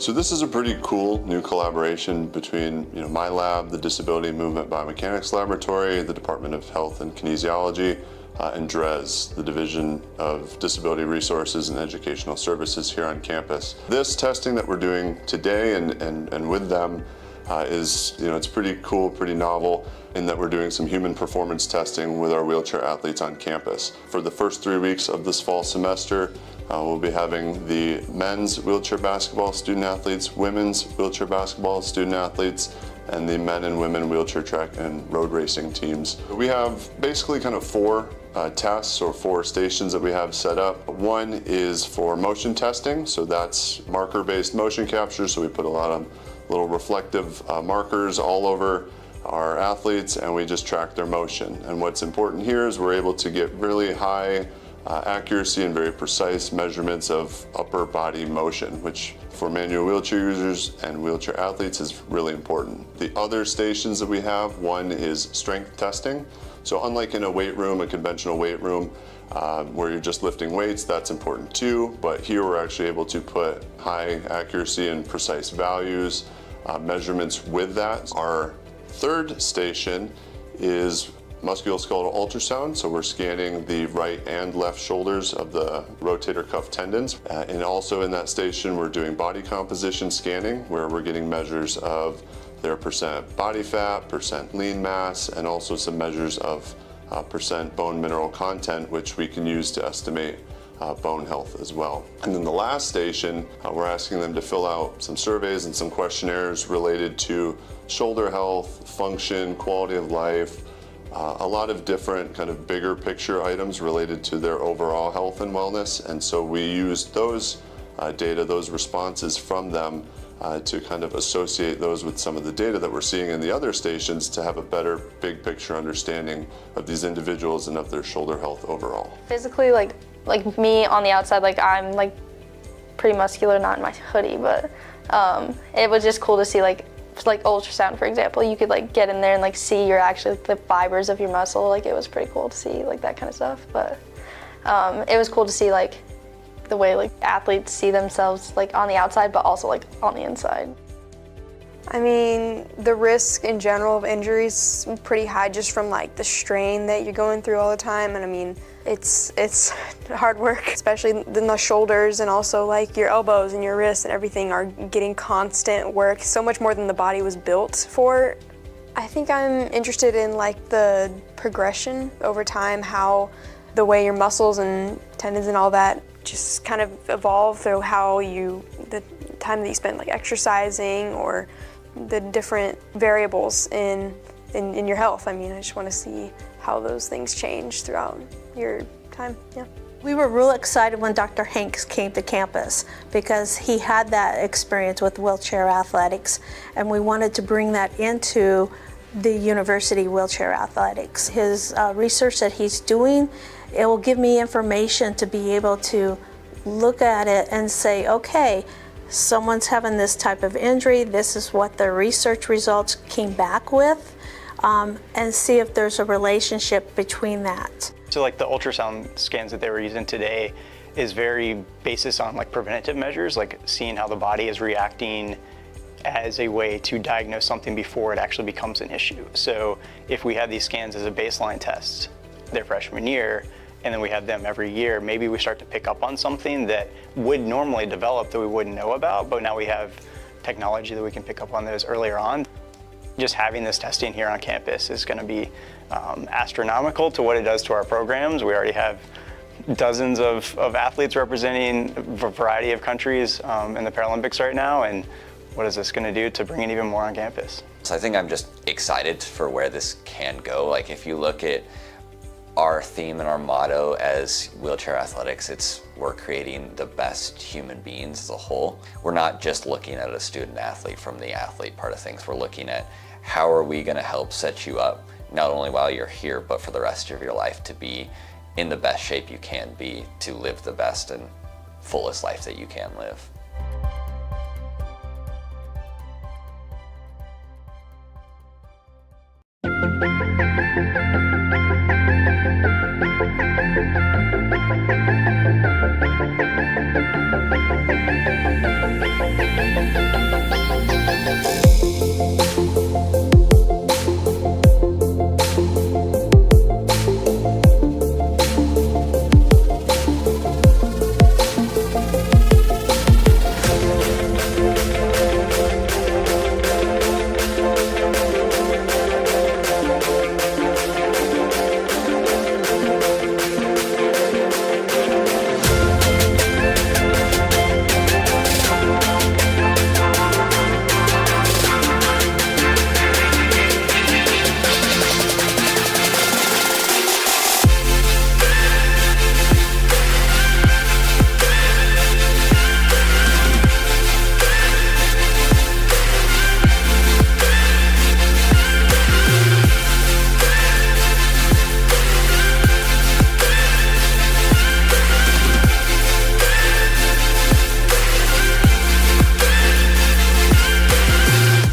So this is a pretty cool new collaboration between my lab, the Disability Movement Biomechanics Laboratory, the Department of Health and Kinesiology, and DRES, the Division of Disability Resources and Educational Services here on campus. This testing that we're doing today and with them is, it's pretty cool, pretty novel, in that we're doing some human performance testing with our wheelchair athletes on campus. For the first 3 weeks of this fall semester, we'll be having the men's wheelchair basketball student athletes, women's wheelchair basketball student athletes, and the men and women wheelchair track and road racing teams. We have basically kind of 4 tests or 4 stations that we have set up. One is for motion testing, so that's marker-based motion capture, so we put a lot of little reflective markers all over our athletes and we just track their motion. And what's important here is we're able to get really high accuracy and very precise measurements of upper body motion, which for manual wheelchair users and wheelchair athletes is really important. The other stations that we have, one is strength testing. So unlike in a weight room, a conventional weight room, where you're just lifting weights, that's important too, but here we're actually able to put high accuracy and precise values, measurements with that. Our third station is musculoskeletal ultrasound, so we're scanning the right and left shoulders of the rotator cuff tendons. And also in that station, we're doing body composition scanning, where we're getting measures of their percent body fat, percent lean mass, and also some measures of percent bone mineral content, which we can use to estimate bone health as well. And then the last station, we're asking them to fill out some surveys and some questionnaires related to shoulder health, function, quality of life, a lot of different kind of bigger picture items related to their overall health and wellness. And so we used those data, those responses from them to kind of associate those with some of the data that we're seeing in the other stations to have a better big picture understanding of these individuals and of their shoulder health overall. Physically, like me on the outside, like I'm like pretty muscular, not in my hoodie, but it was just cool to see like ultrasound, for example. You could like get in there and like see your actually the fibers of your muscle. Like it was pretty cool to see like that kind of stuff. But it was cool to see like the way like athletes see themselves like on the outside, but also like on the inside. I mean, the risk in general of injuries is pretty high just from like the strain that you're going through all the time. And I mean, it's hard work, especially in the shoulders, and also like your elbows and your wrists and everything are getting constant work, so much more than the body was built for. I think I'm interested in like the progression over time, how the way your muscles and tendons and all that just kind of evolve through the time that you spend like exercising or the different variables in your health. I mean, I just want to see how those things change throughout your time, yeah. We were real excited when Dr. Hanks came to campus because he had that experience with wheelchair athletics, and we wanted to bring that into the university wheelchair athletics. His research that he's doing, it will give me information to be able to look at it and say, okay, someone's having this type of injury, this is what the research results came back with, and see if there's a relationship between that. So like the ultrasound scans that they were using today is very basis on like preventative measures, like seeing how the body is reacting as a way to diagnose something before it actually becomes an issue. So if we had these scans as a baseline test their freshman year, and then we have them every year, maybe we start to pick up on something that would normally develop that we wouldn't know about, but now we have technology that we can pick up on those earlier on. Just having this testing here on campus is going to be astronomical to what it does to our programs. We already have dozens of athletes representing a variety of countries in the Paralympics right now, and what is this going to do to bring in even more on campus? So I think I'm just excited for where this can go. Like if you look at our theme and our motto as wheelchair athletics, we're creating the best human beings as a whole. We're not just looking at a student athlete from the athlete part of things. We're looking at how are we going to help set you up, not only while you're here, but for the rest of your life to be in the best shape you can be, to live the best and fullest life that you can live.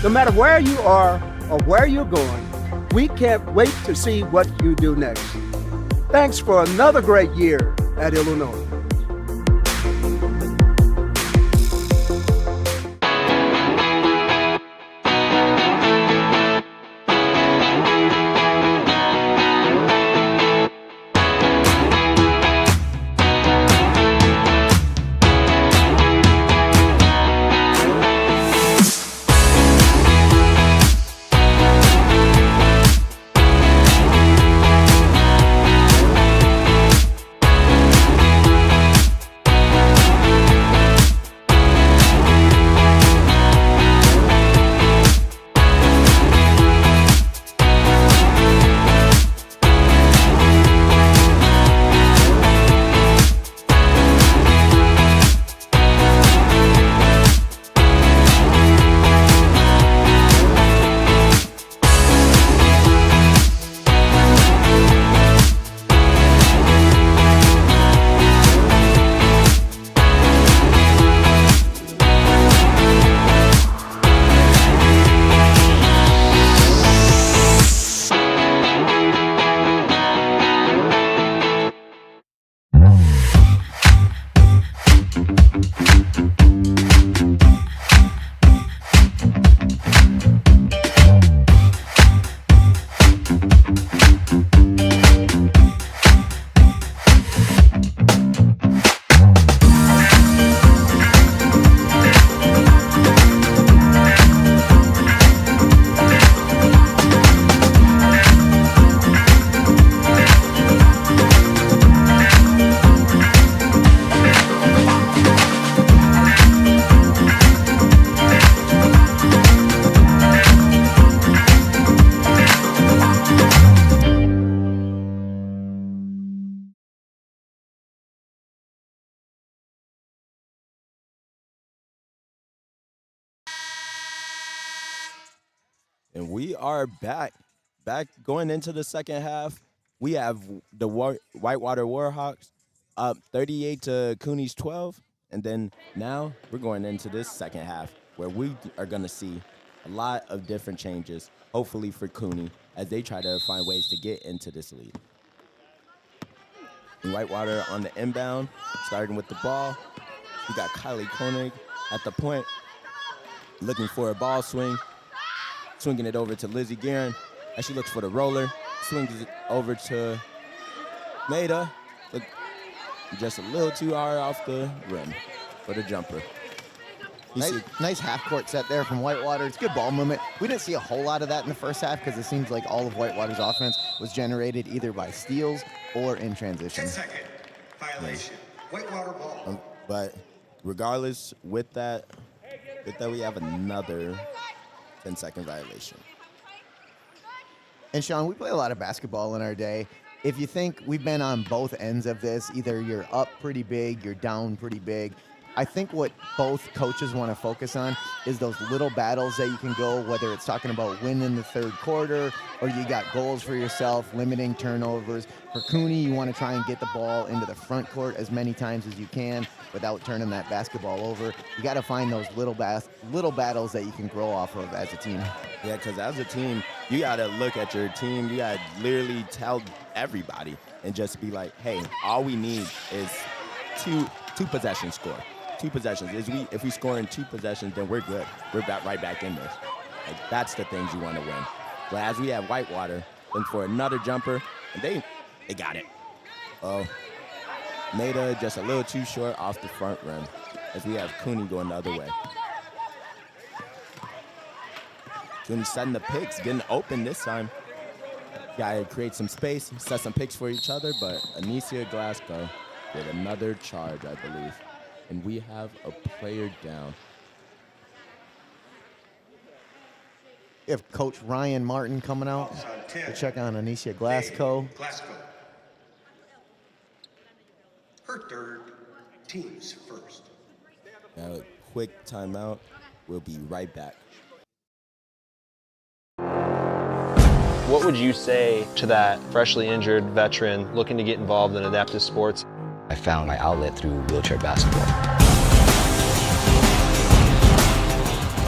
No matter where you are or where you're going, we can't wait to see what you do next. Thanks for another great year at Illinois. And we are back going into the second half. We have the Whitewater Warhawks up 38 to CUNY's 12. And then now we're going into this second half where we are going to see a lot of different changes, hopefully for CUNY, as they try to find ways to get into this lead. And Whitewater on the inbound, starting with the ball. We got Kylie Koenig at the point, looking for a ball swing. Swinging it over to Lizzie Guerin as she looks for the roller. Swings it over to Maida. Look, just a little too hard off the rim for the jumper. Nice half-court set there from Whitewater. It's good ball movement. We didn't see a whole lot of that in the first half because it seems like all of Whitewater's offense was generated either by steals or in transition. 10-second violation. Whitewater ball. But regardless, with that we have another 10-second violation. And Sean, we play a lot of basketball in our day. If you think we've been on both ends of this, either you're up pretty big, you're down pretty big, I think what both coaches want to focus on is those little battles that you can go, whether it's talking about winning the third quarter or you got goals for yourself, limiting turnovers. For CUNY, you want to try and get the ball into the front court as many times as you can without turning that basketball over. You got to find those little battles that you can grow off of as a team. Yeah, because as a team, you got to look at your team. You got to literally tell everybody and just be like, hey, all we need is two possession score. 2 possessions. If we score in 2 possessions, then we're good. We're right back in this. Like, that's the things you want to win. But as we have Whitewater, then for another jumper, and they got it. Oh, Maida just a little too short off the front rim as we have CUNY going the other way. CUNY setting the picks, getting open this time. Got to create some space, set some picks for each other, but Anicia Glasgow with another charge, I believe. And we have a player down. We have Coach Ryan Martin coming out to check on Anicia Glasgow. Her third, teams first. Now, a quick timeout. We'll be right back. What would you say to that freshly injured veteran looking to get involved in adaptive sports? I found my outlet through wheelchair basketball.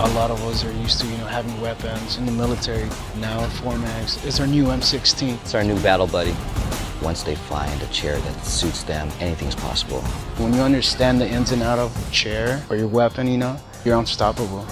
A lot of us are used to, having weapons in the military. Now Formax is our new M16. It's our new battle buddy. Once they find a chair that suits them, anything's possible. When you understand the ins and outs of a chair or your weapon, you're unstoppable.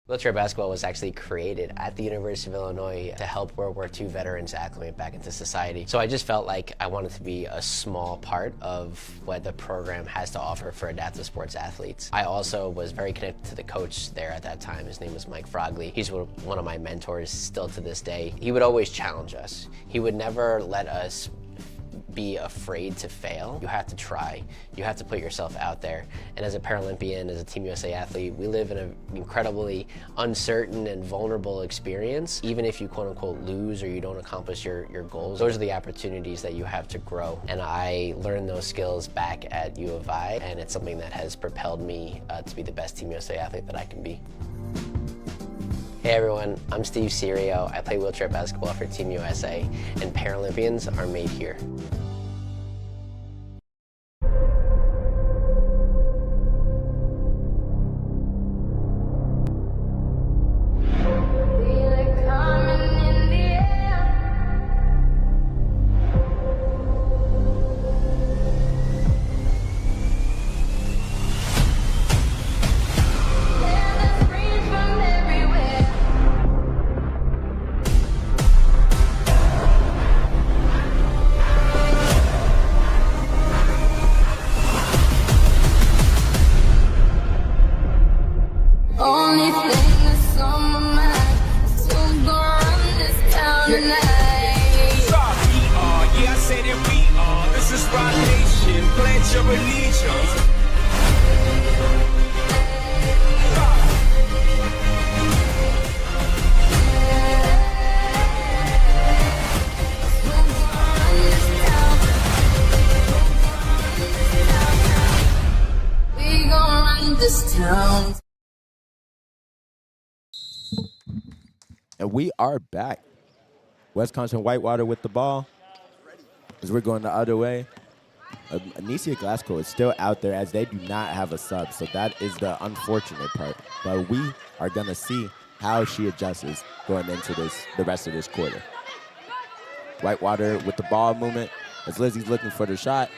Wheelchair basketball was actually created at the University of Illinois to help World War II veterans acclimate back into society. So I just felt like I wanted to be a small part of what the program has to offer for adaptive sports athletes. I also was very connected to the coach there at that time. His name was Mike Frogley. He's one of my mentors still to this day. He would always challenge us. He would never let us be afraid to fail. You have to try. You have to put yourself out there. And as a Paralympian, as a Team USA athlete, we live in an incredibly uncertain and vulnerable experience. Even if you quote unquote lose or you don't accomplish your goals, those are the opportunities that you have to grow. And I learned those skills back at U of I, and it's something that has propelled me to be the best Team USA athlete that I can be. Hey everyone, I'm Steve Serio. I play wheelchair basketball for Team USA, and Paralympians are made here. And we are back. Wisconsin Whitewater with the ball as we're going the other way. Anicia Glasgow is still out there as they do not have a sub, so that is the unfortunate part. But we are going to see how she adjusts going into the rest of this quarter. Whitewater with the ball movement as Lizzie's looking for the shot.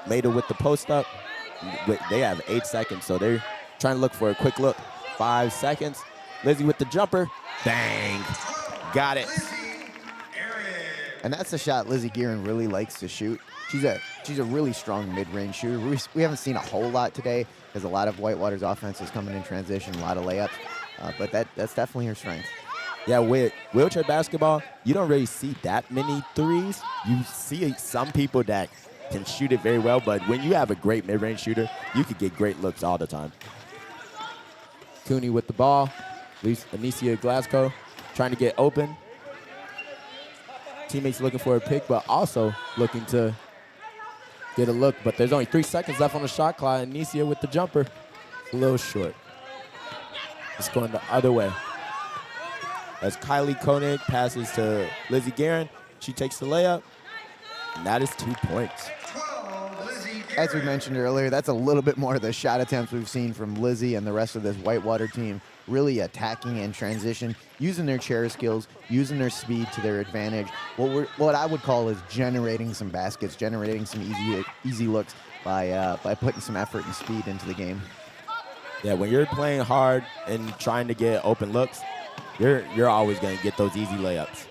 Maida with the post up. They have 8 seconds, so they're trying to look for a quick look. 5 seconds. Lizzie with the jumper. Bang. Got it. And that's a shot Lizzie Guerin really likes to shoot. She's a really strong mid-range shooter. We haven't seen a whole lot today because a lot of Whitewater's offense is coming in transition, a lot of layups. But that's definitely her strength. Yeah, with wheelchair basketball, you don't really see that many threes. You see some people that can shoot it very well, but when you have a great mid-range shooter, you could get great looks all the time. CUNY with the ball. Anicia Glasgow trying to get open. Teammates looking for a pick, but also looking to get a look. But there's only 3 seconds left on the shot clock. Anicia with the jumper. It's a little short. It's going the other way. As Kylie Koenig passes to Lizzie Guerin, she takes the layup, and that is 2 points. As we mentioned earlier, that's a little bit more of the shot attempts we've seen from Lizzie and the rest of this Whitewater team. Really attacking in transition, using their chair skills, using their speed to their advantage. What I would call is generating some baskets, generating some easy looks by putting some effort and speed into the game. Yeah, when you're playing hard and trying to get open looks, you're always going to get those easy layups.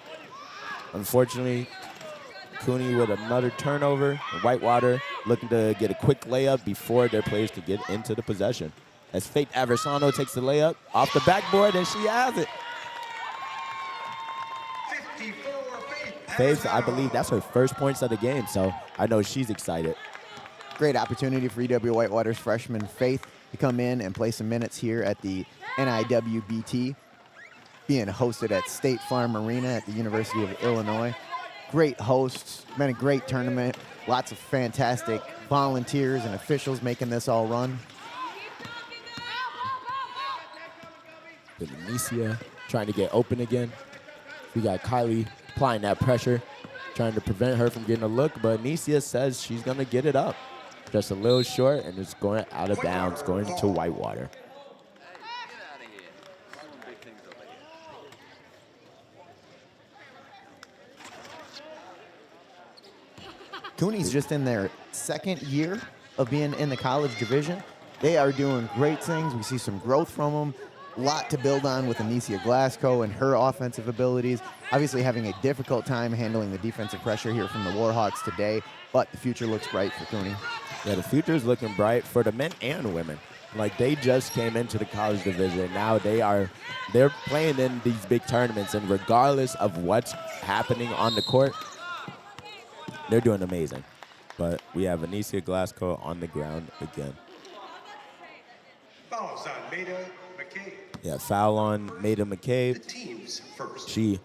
Unfortunately, CUNY with another turnover. Whitewater looking to get a quick layup before their players could get into the possession. As Faith Aversano takes the layup off the backboard, and she has it. Faith, I believe that's her first points of the game, so I know she's excited. Great opportunity for UW Whitewater's freshman Faith to come in and play some minutes here at the NIWBT, being hosted at State Farm Arena at the University of Illinois. Great hosts, been a great tournament, lots of fantastic volunteers and officials making this all run. Anicia trying to get open again. We got Kylie applying that pressure, trying to prevent her from getting a look, but Anicia says she's going to get it up. just a little short, and it's going out of bounds, going to Whitewater. CUNY's just in their second year of being in the college division. They are doing great things. We see some growth from them. A lot to build on with Anicia Glasgow and her offensive abilities. Obviously having a difficult time handling the defensive pressure here from the Warhawks today, but the future looks bright for CUNY. Yeah, the future is looking bright for the men and women. Like, they just came into the college division. Now they're playing in these big tournaments, and regardless of what's happening on the court, they're doing amazing. But we have Anicia Glasgow on the ground again. Fouls on Maida McCabe. Yeah, foul on Maida McCabe. The team's first. She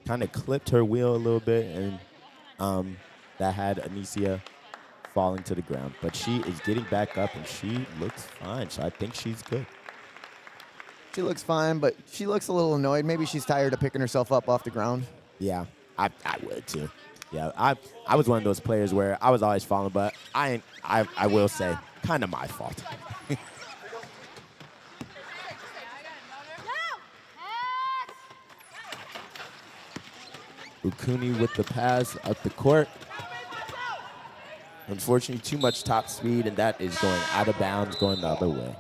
kind of clipped her wheel a little bit, and that had Anicia falling to the ground. But she is getting back up, and she looks fine, so I think she's good. She looks fine, but she looks a little annoyed. Maybe she's tired of picking herself up off the ground. Yeah, I would too. Yeah, I was one of those players where I was always falling, but I will say, kind of my fault. Ukuni with the pass up the court. Unfortunately, too much top speed, and that is going out of bounds, going the other way.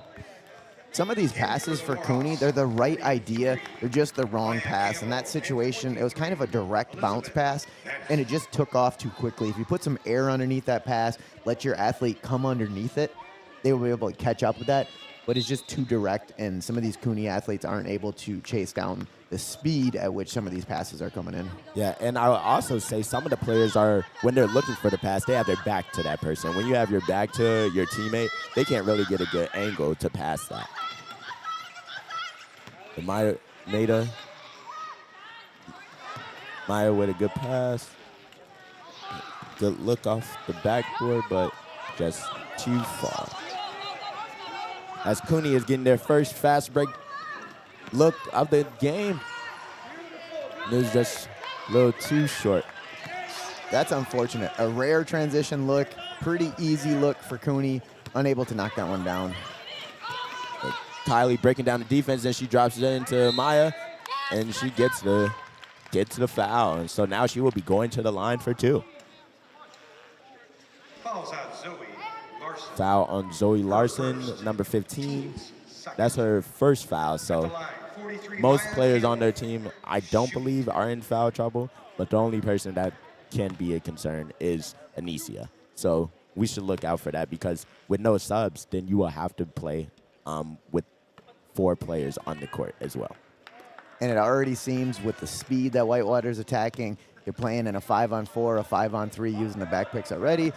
Some of these passes for CUNY, they're the right idea. They're just the wrong pass. In that situation, it was kind of a direct bounce pass, and it just took off too quickly. If you put some air underneath that pass, let your athlete come underneath it, they will be able to catch up with that. But it's just too direct, and some of these CUNY athletes aren't able to chase down the speed at which some of these passes are coming in. Yeah, and I would also say some of the players are, when they're looking for the pass, they have their back to that person. When you have your back to your teammate, they can't really get a good angle to pass that. And Maida with a good pass. Good look off the backboard, but just too far. As CUNY is getting their first fast break look of the game. It was just a little too short. That's unfortunate. A rare transition look, pretty easy look for CUNY, unable to knock that one down. But Kylie breaking down the defense, and she drops it into Maya, and she gets the foul. And so now she will be going to the line for two. Fouls on Zoe Larson. Foul on Zoe Larson, number 15. That's her first foul, so most players on their team, I don't believe, are in foul trouble, but the only person that can be a concern is Anicia. So we should look out for that, because with no subs, then you will have to play with 4 players on the court as well. And it already seems with the speed that Whitewater's attacking, they're playing in a 5-on-4, a 5-on-3 using the back picks already.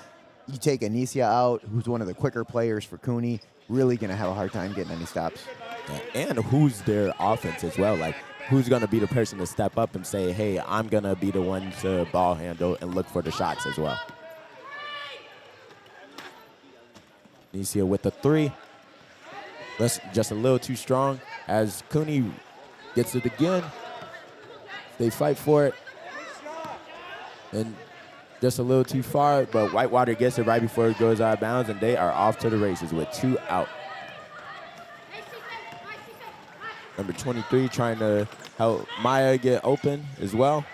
You take Anicia out, who's one of the quicker players for CUNY, really going to have a hard time getting any stops. Yeah, and who's their offense as well. Like, who's going to be the person to step up and say, hey, I'm going to be the one to ball handle and look for the shots as well. Anicia with the 3. That's just a little too strong as CUNY gets it again. They fight for it. And just a little too far, but Whitewater gets it right before it goes out of bounds, and they are off to the races with 2 out. Number 23 trying to help Maya get open as well.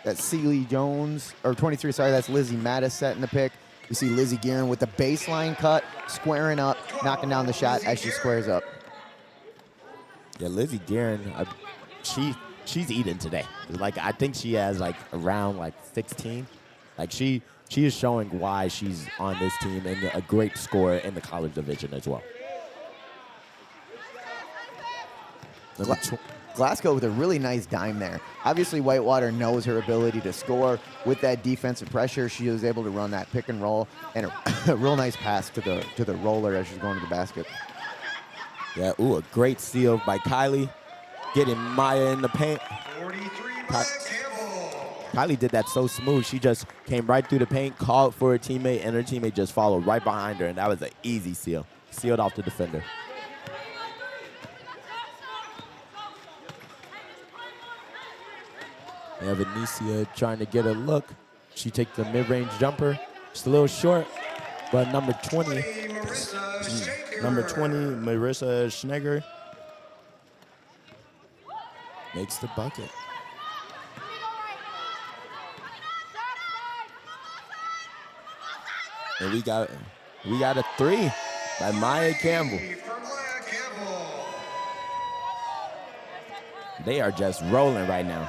That's Celie Jones, or 23, sorry, that's Lizzie Mattis setting the pick. You see Lizzie Guerin with the baseline cut, squaring up, knocking down the shot as she squares up. Yeah, Lizzie Guerin, she's eating today. Like, I think she has like around like 16. Like, she is showing why she's on this team, and a great scorer in the college division as well. Glasgow with a really nice dime there. Obviously, Whitewater knows her ability to score. With that defensive pressure, she was able to run that pick and roll, and a real nice pass to the roller as she's going to the basket. Yeah, ooh, a great steal by Kylie, getting Maya in the paint. 43 by Campbell. Kylie did that so smooth. She just came right through the paint, called for her teammate, and her teammate just followed right behind her, and that was an easy steal. Sealed off the defender. We have Anicia trying to get a look. She takes the mid-range jumper. Just a little short. But number 20, Marissa Schnegger makes the bucket. And we got a three by Maya Campbell. They are just rolling right now.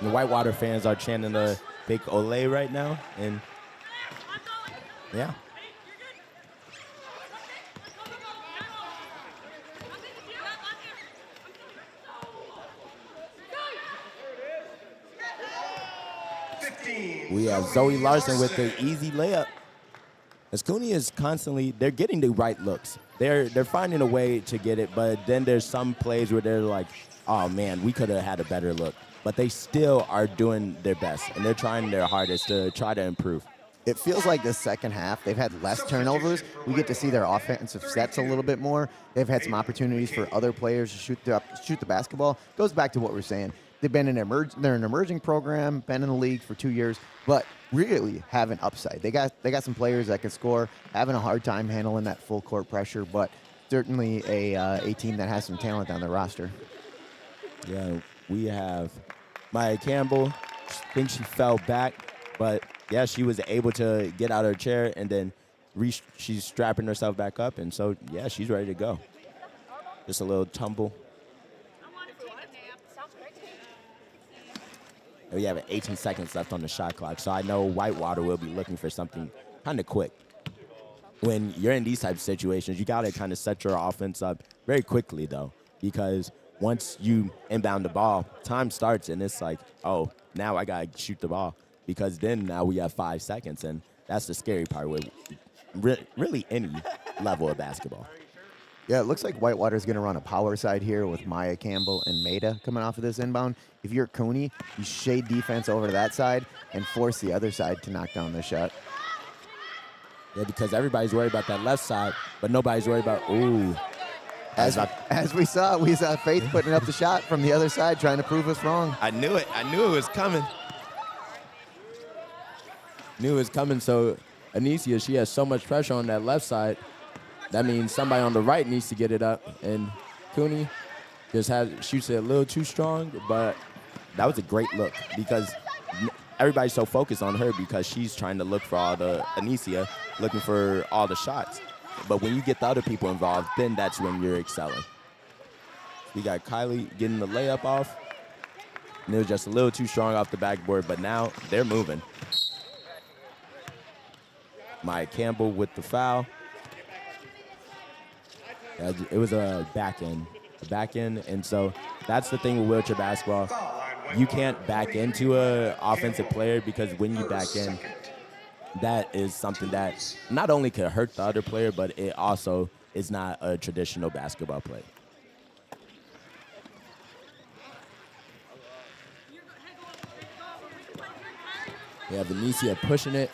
The Whitewater fans are chanting a big Olé right now, and yeah. We have Zoe Larson with the easy layup. As CUNY is constantly, they're getting the right looks. They're finding a way to get it, but then there's some plays where they're like, oh man, we could have had a better look. But they still are doing their best, and they're trying their hardest to try to improve. It feels like the second half, they've had less turnovers. We get to see their offensive sets a little bit more. They've had some opportunities for other players to shoot the basketball. Goes back to what we're saying. They've been they're an emerging program, been in the league for 2 years, but really have an upside. They got some players that can score, having a hard time handling that full court pressure, but certainly a team that has some talent on their roster. Yeah, we have Maya Campbell. I think she fell back, but yeah, she was able to get out of her chair, and then she's strapping herself back up, and so yeah, she's ready to go. Just a little tumble. We have 18 seconds left on the shot clock, so I know Whitewater will be looking for something kind of quick. When you're in these types of situations, you got to kind of set your offense up very quickly, though, because once you inbound the ball, time starts, and it's like, oh, now I got to shoot the ball, because then now we have 5 seconds, and that's the scary part with really any level of basketball. Yeah, it looks like Whitewater's going to run a power side here with Maya Campbell and Maida coming off of this inbound. If you're CUNY, you shade defense over to that side and force the other side to knock down the shot. Yeah, because everybody's worried about that left side, but nobody's worried about, ooh. As we saw Faith putting up the shot from the other side, trying to prove us wrong. I knew it. I knew it was coming. Knew it was coming, so Anicia, she has so much pressure on that left side. That means somebody on the right needs to get it up, and CUNY just shoots it a little too strong, but that was a great look because everybody's so focused on her because she's trying to look for all the Anicia, looking for all the shots. But when you get the other people involved, then that's when you're excelling. We got Kylie getting the layup off, and it was just a little too strong off the backboard, but now they're moving. Maya Campbell with the foul. It was a back end, and so that's the thing with wheelchair basketball. You can't back into an offensive player because when you back in, that is something that not only could hurt the other player, but it also is not a traditional basketball play. We have Anicia pushing it,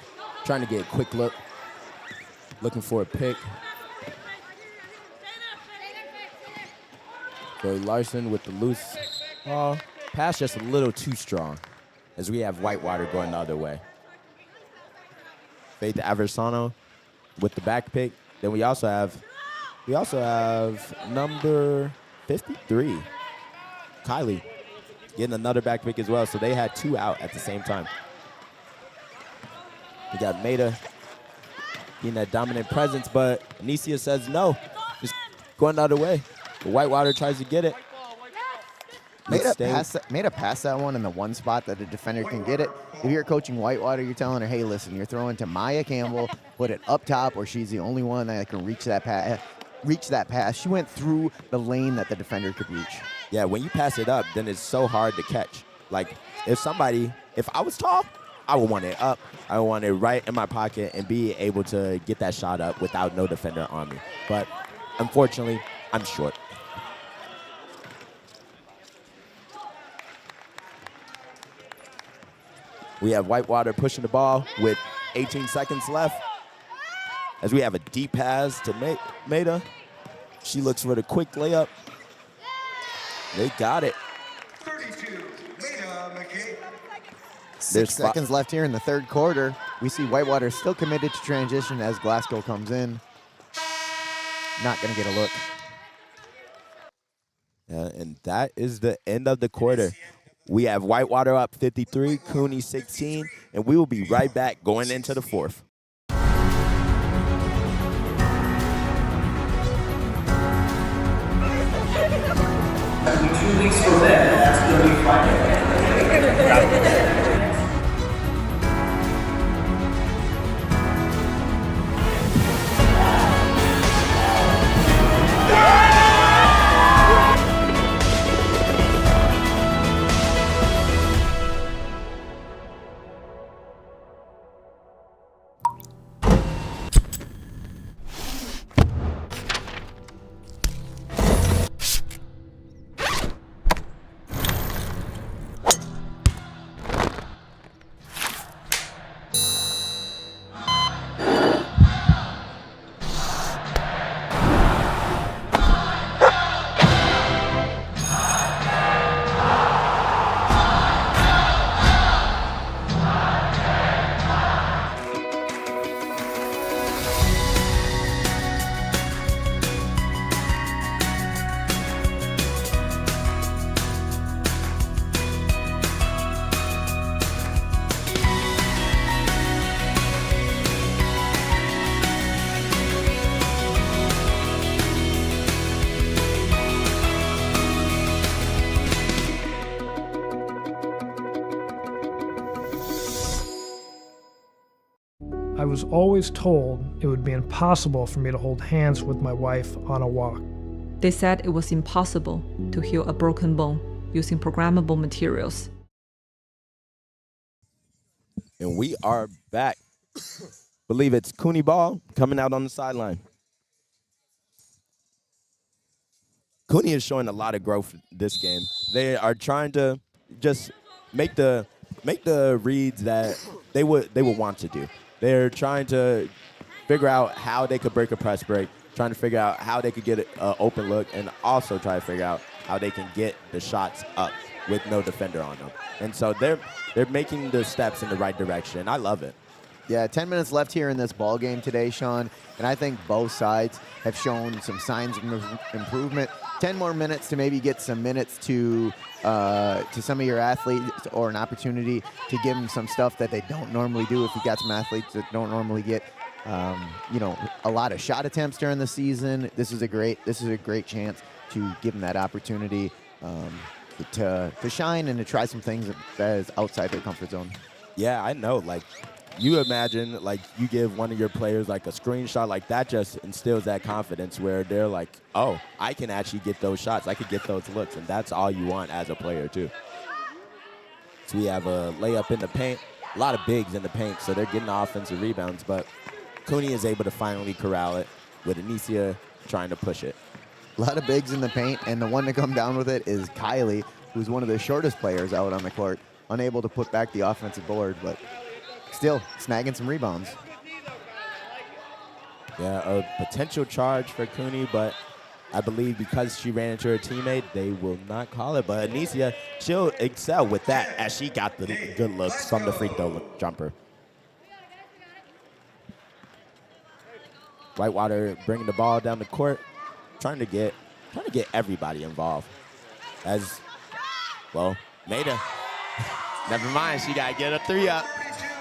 trying to get a quick look, looking for a pick. Zoe Larson with the loose ball. Pass just a little too strong as we have Whitewater going the other way. Faith Aversano with the back pick. Then we also have number 53, Kylie, getting another back pick as well. So they had two out at the same time. We got Maida being that dominant presence, but Anicia says no, just going the other way. But Whitewater tries to get it. Maida pass that one in the one spot that a defender can get it. If you're coaching Whitewater, you're telling her, hey, listen, you're throwing to Maya Campbell, put it up top, or she's the only one that can reach that pass. She went through the lane that the defender could reach. Yeah, when you pass it up, then it's so hard to catch. Like, if I was tall, I would want it up. I would want it right in my pocket and be able to get that shot up without no defender on me. But unfortunately, I'm short. We have Whitewater pushing the ball with 18 seconds left. As we have a deep pass to Maida. She looks for the quick layup. They got it. 32, Maida McKay. 6 seconds left here in the third quarter. We see Whitewater still committed to transition as Glasgow comes in. Not going to get a look. And that is the end of the quarter. We have Whitewater up 53, CUNY 16, and we will be right back going into the fourth. In 2 weeks from then, that's going to be Friday. I was always told it would be impossible for me to hold hands with my wife on a walk. They said it was impossible to heal a broken bone using programmable materials. And we are back. Believe it's CUNY ball coming out on the sideline. CUNY is showing a lot of growth this game. They are trying to just make the reads that they would want to do. They're trying to figure out how they could break a press break, trying to figure out how they could get an open look, and also try to figure out how they can get the shots up with no defender on them. And so they're making the steps in the right direction. I love it. Yeah, 10 minutes left here in this ball game today, Sean, and I think both sides have shown some signs of improvement. 10 more minutes to maybe get some minutes to some of your athletes, or an opportunity to give them some stuff that they don't normally do. If you got some athletes that don't normally get, a lot of shot attempts during the season, this is a great chance to give them that opportunity to shine and to try some things that is outside their comfort zone. Yeah, I know. Like, you imagine, like, you give one of your players, like, a screenshot, like, that just instills that confidence where they're like, oh, I can actually get those shots. I could get those looks, and that's all you want as a player, too. So we have a layup in the paint, a lot of bigs in the paint, so they're getting offensive rebounds, but CUNY is able to finally corral it with Anicia trying to push it. A lot of bigs in the paint, and the one to come down with it is Kylie, who's one of the shortest players out on the court, unable to put back the offensive board, but still snagging some rebounds. Yeah, a potential charge for CUNY, but I believe because she ran into her teammate, they will not call it. But Anicia, she'll excel with that as she got the good looks from the free throw jumper. Whitewater bringing the ball down the court, trying to get everybody involved. As well, Maida. Never mind, she got to get a three up.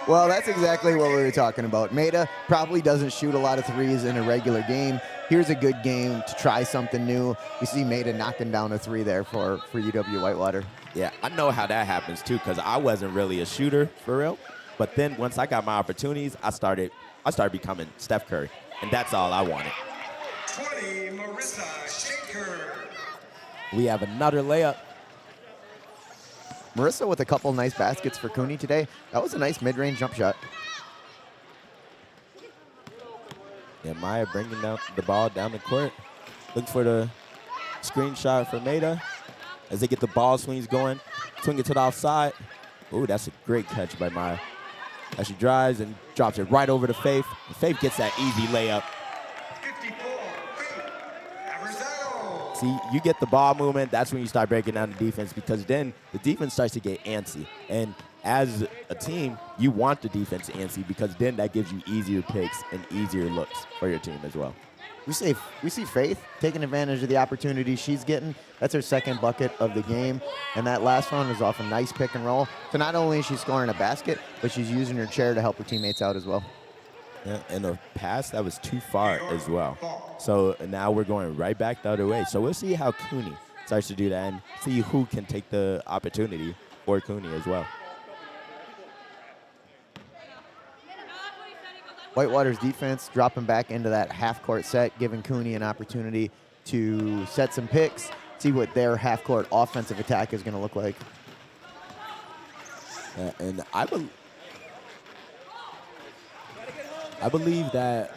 Well, that's exactly what we were talking about. Maida probably doesn't shoot a lot of threes in a regular game. Here's a good game to try something new. We see Maida knocking down a three there for UW Whitewater. Yeah, I know how that happens too, because I wasn't really a shooter for real. But then once I got my opportunities, I started becoming Steph Curry, and that's all I wanted. 20, Marissa Shaker. We have another layup. Marissa with a couple nice baskets for CUNY today. That was a nice mid-range jump shot. Yeah, Maya bringing down the ball down the court. Looking for the screenshot for Maida as they get the ball swings going. Swing it to the offside. Ooh, that's a great catch by Maya. As she drives and drops it right over to Faith. And Faith gets that easy layup. 54, Arizona. See, you get the ball movement, that's when you start breaking down the defense, because then the defense starts to get antsy. And as a team, you want the defense to antsy because then that gives you easier picks and easier looks for your team as well. We see Faith taking advantage of the opportunity she's getting. That's her second bucket of the game. And that last one was off a nice pick and roll. So not only is she scoring a basket, but she's using her chair to help her teammates out as well. Yeah, and a pass that was too far as well. So now we're going right back the other way. So we'll see how CUNY starts to do that and see who can take the opportunity for CUNY as well. Whitewater's defense dropping back into that half-court set, giving CUNY an opportunity to set some picks, see what their half-court offensive attack is going to look like. And I believe that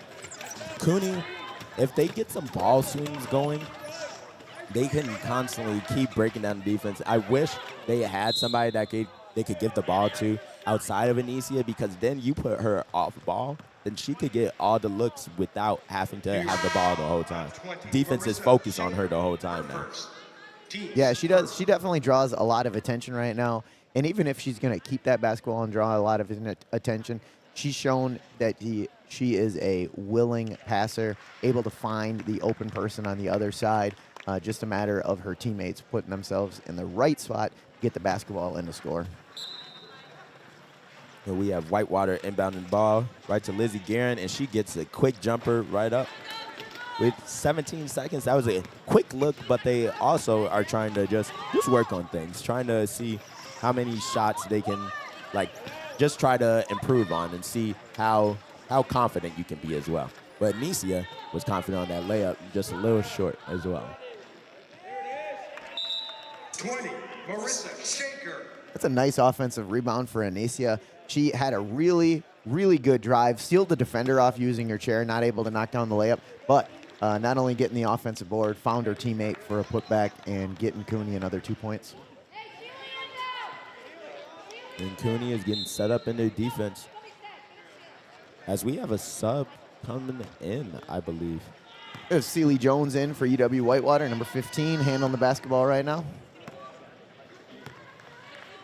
CUNY, if they get some ball swings going, they can constantly keep breaking down the defense. I wish they had somebody that they could give the ball to outside of Anicia, because then you put her off ball, then she could get all the looks without having to have the ball the whole time. Defense is focused on her the whole time now. Yeah, she does. She definitely draws a lot of attention right now. And even if she's going to keep that basketball and draw a lot of attention, she's shown that she is a willing passer, able to find the open person on the other side. Just a matter of her teammates putting themselves in the right spot to get the basketball and to score. And we have Whitewater inbounding the ball right to Lizzie Guerin, and she gets a quick jumper right up. With 17 seconds, that was a quick look, but they also are trying to just work on things, trying to see how many shots they can, just try to improve on and see how confident you can be as well. But Anicia was confident on that layup, just a little short as well. 20, Marissa Shaker. That's a nice offensive rebound for Anicia. She had a really, really good drive, sealed the defender off using her chair, not able to knock down the layup, but not only getting the offensive board, found her teammate for a putback and getting CUNY another 2 points. And CUNY is getting set up in their defense as we have a sub coming in, I believe. There's Celie Jones in for UW Whitewater, number 15, handling the basketball right now.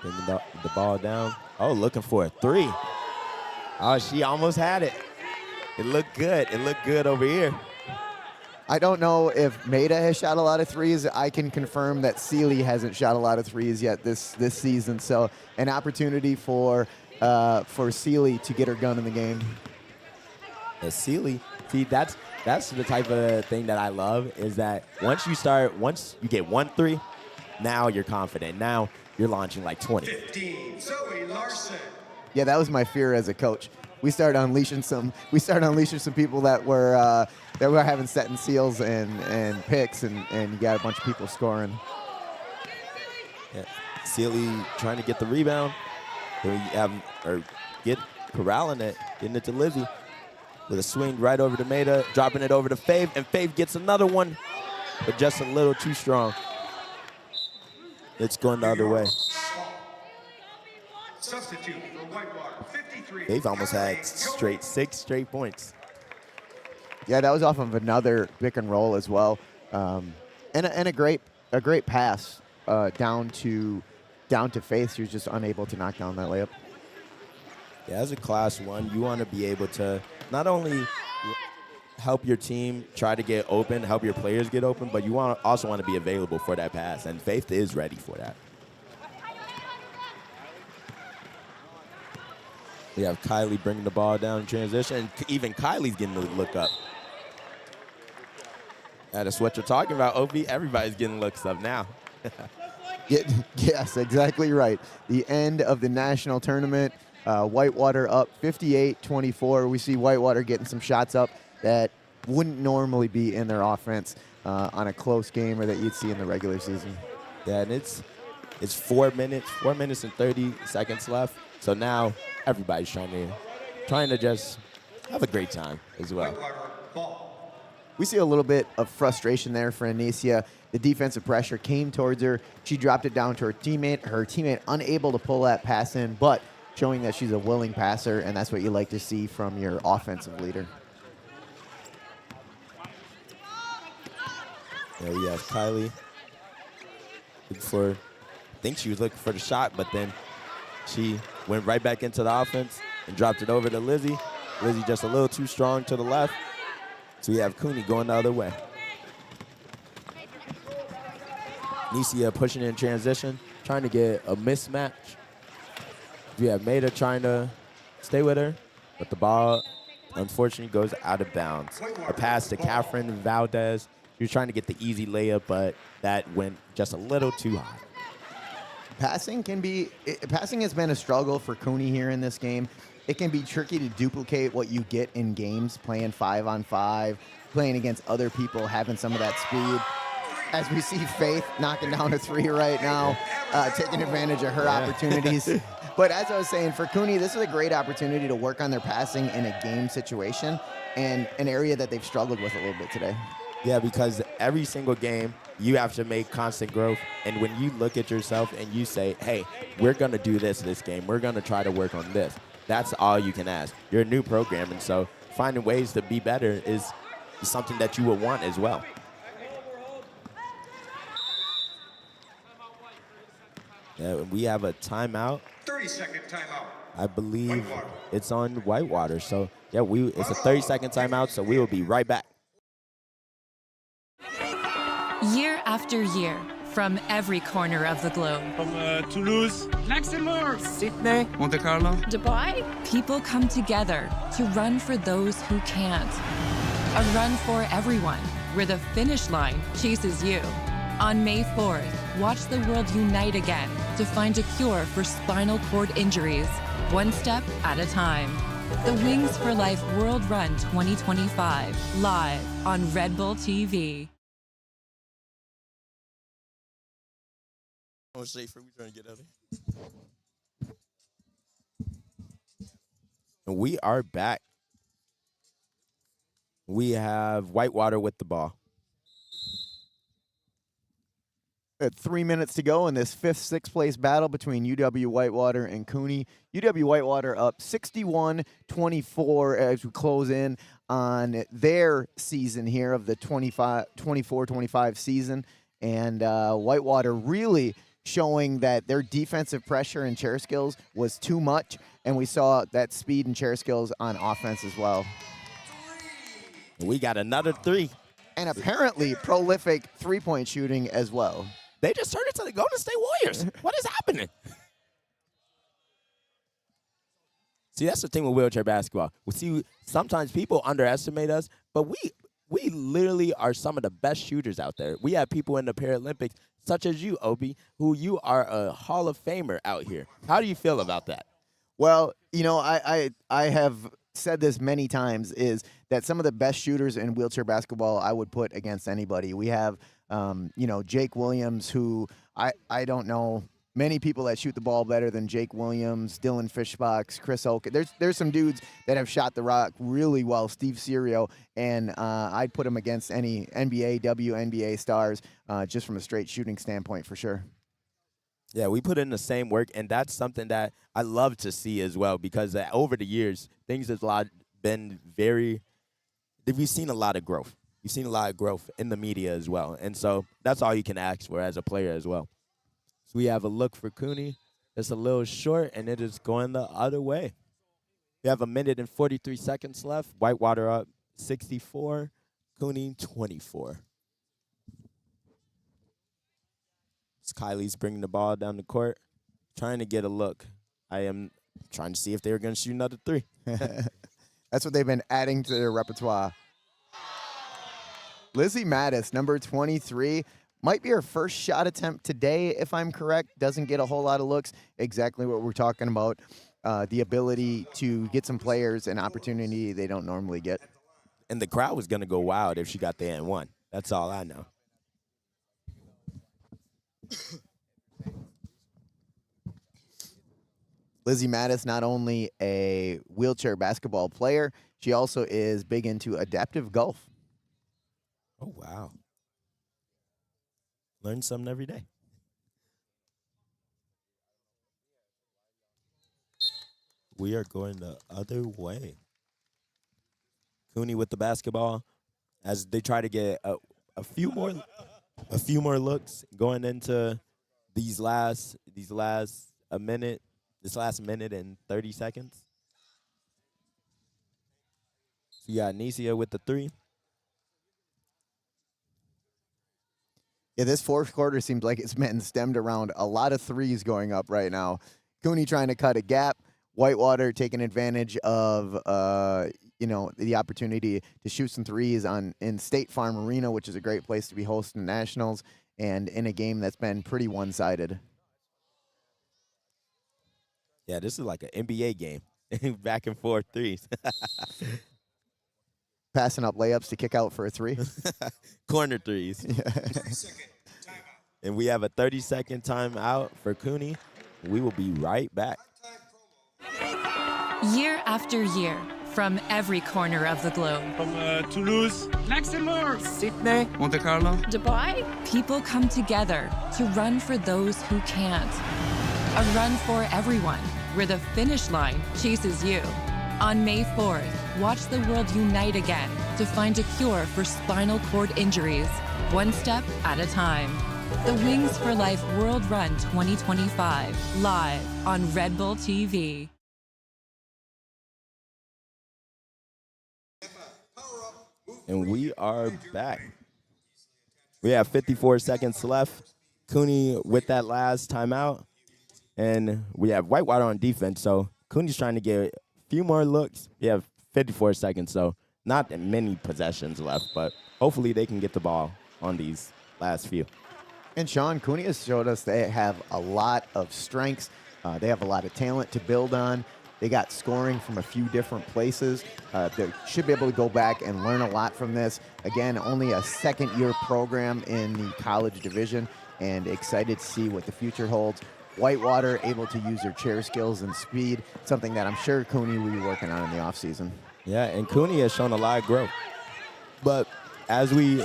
Bringing the ball down. Oh, looking for a three. Oh, she almost had it. It looked good. It looked good over here. I don't know if Maida has shot a lot of threes. I can confirm that Celie hasn't shot a lot of threes yet this season. So an opportunity for Celie to get her gun in the game. Celie, see, that's the type of thing that I love, is that once you get 1 3, now you're confident. Now you're launching like 20. 15, Zoe Larson. Yeah, that was my fear as a coach. We started unleashing some people that were having set and seals and picks, and you got a bunch of people scoring. Yeah. Celie trying to get the rebound. Get corralling it, getting it to Lizzie. With a swing right over to Maida, dropping it over to Fave, and Fave gets another one, but just a little too strong. It's going the other way. Substitute for Whitewater, 53. They've almost had 6 straight points. Yeah, that was off of another pick and roll as well, and a great pass down to Faith. She was just unable to knock down that layup. Yeah, as a Class 1, you want to be able to not only help your team try to get open, help your players get open, but you also want to be available for that pass, and Faith is ready for that. We have Kylie bringing the ball down in transition, and even Kylie's getting the look up. That's what you're talking about, Opie. Everybody's getting looks up now. Yes, exactly right. The end of the national tournament. Whitewater up 58-24. We see Whitewater getting some shots up that wouldn't normally be in their offense on a close game or that you'd see in the regular season. Yeah, and it's 4 minutes and 30 seconds left. So now everybody's trying to just have a great time as well. We see a little bit of frustration there for Anicia. The defensive pressure came towards her. She dropped it down to her teammate unable to pull that pass in, but showing that she's a willing passer, and that's what you like to see from your offensive leader. There we have Kylie. I think she was looking for the shot, but then She went right back into the offense and dropped it over to Lizzie. Lizzie just a little too strong to the left. So we have CUNY going the other way. Nisia pushing in transition, trying to get a mismatch. We have Maida trying to stay with her, but the ball unfortunately goes out of bounds. A pass to Catherine Valdez. She was trying to get the easy layup, but that went just a little too high. Passing has been a struggle for CUNY here in this game. It can be tricky to duplicate what you get in games, playing 5-on-5, playing against other people, having some of that speed. As we see Faith knocking down a three right now, taking advantage of her opportunities. But as I was saying, for CUNY, this is a great opportunity to work on their passing in a game situation and an area that they've struggled with a little bit today. Yeah, because every single game, you have to make constant growth. And when you look at yourself and you say, hey, we're going to do this game. We're going to try to work on this. That's all you can ask. You're a new program, and so finding ways to be better is something that you would want as well. Yeah, we have a timeout. 30-second timeout. I believe it's on Whitewater. So, yeah, it's a 30-second timeout, so we will be right back. Year after year, from every corner of the globe. From Toulouse, Luxembourg, Sydney, Monte Carlo, Dubai. People come together to run for those who can't. A run for everyone, where the finish line chases you. On May 4th, watch the world unite again to find a cure for spinal cord injuries, one step at a time. The Wings for Life World Run 2025, live on Red Bull TV. And we are back. We have Whitewater with the ball. At 3 minutes to go in this 5th, 6th place battle between UW Whitewater and CUNY. UW Whitewater up 61-24 as we close in on their season here of the 24-25 season. And Whitewater really showing that their defensive pressure and chair skills was too much. And we saw that speed and chair skills on offense as well. We got another three. And apparently prolific three-point shooting as well. They just turned into the Golden State Warriors. What is happening? See, that's the thing with wheelchair basketball. We see sometimes people underestimate us, but we literally are some of the best shooters out there. We have people in the Paralympics, such as you, Obi, who you are a Hall of Famer out here. How do you feel about that? Well, you know, I have said this many times, is that some of the best shooters in wheelchair basketball I would put against anybody. We have, you know, Jake Williams, who I don't know many people that shoot the ball better than Jake Williams, Dylan Fishbox, Chris Oak. There's some dudes that have shot the rock really well, Steve Serio, and I'd put him against any NBA, WNBA stars just from a straight shooting standpoint for sure. Yeah, we put in the same work, and that's something that I love to see as well, because over the years, things have been we've seen a lot of growth. We've seen a lot of growth in the media as well, and so that's all you can ask for as a player as well. So we have a look for CUNY. It's a little short, and it is going the other way. We have 1 minute and 43 seconds left. Whitewater up 64, CUNY 24. Kylie's bringing the ball down the court, trying to get a look. I am trying to see if they were going to shoot another three. That's what they've been adding to their repertoire. Lizzie Mattis, number 23, might be her first shot attempt today, if I'm correct. Doesn't get a whole lot of looks. Exactly what we're talking about, the ability to get some players an opportunity they don't normally get. And the crowd was going to go wild if she got the and one. That's all I know. Lizzie Mattis, not only a wheelchair basketball player, she also is big into adaptive golf. Oh, wow. Learn something every day. We are going the other way. CUNY with the basketball as they try to get a few more looks going into these last a minute this last minute and 30 seconds. So you got Nicia with the 3. Yeah, this fourth quarter seems like it's been stemmed around a lot of threes going up right now. CUNY trying to cut a gap. Whitewater taking advantage of the opportunity to shoot some threes in State Farm Arena, which is a great place to be hosting nationals, and in a game that's been pretty one-sided. Yeah, this is like an NBA game. Back and forth threes. Passing up layups to kick out for a 3. Corner threes. And we have a 30-second timeout for CUNY. We will be right back. Year after year, from every corner of the globe. From Toulouse, Luxembourg, Sydney, Monte Carlo, Dubai. People come together to run for those who can't. A run for everyone, where the finish line chases you. On May 4th, watch the world unite again to find a cure for spinal cord injuries, one step at a time. The Wings for Life World Run 2025, live on Red Bull TV. And we are back. We have 54 seconds left. CUNY with that last timeout. And we have Whitewater on defense, so CUNY's trying to get a few more looks. We have 54 seconds, so not many possessions left, but hopefully they can get the ball on these last few. And Sean, CUNY has showed us they have a lot of strengths. They have a lot of talent to build on. They got scoring from a few different places. They should be able to go back and learn a lot from this. Again, only a second-year program in the college division, and excited to see what the future holds. Whitewater able to use their chair skills and speed, something that I'm sure CUNY will be working on in the offseason. Yeah, and CUNY has shown a lot of growth. But as we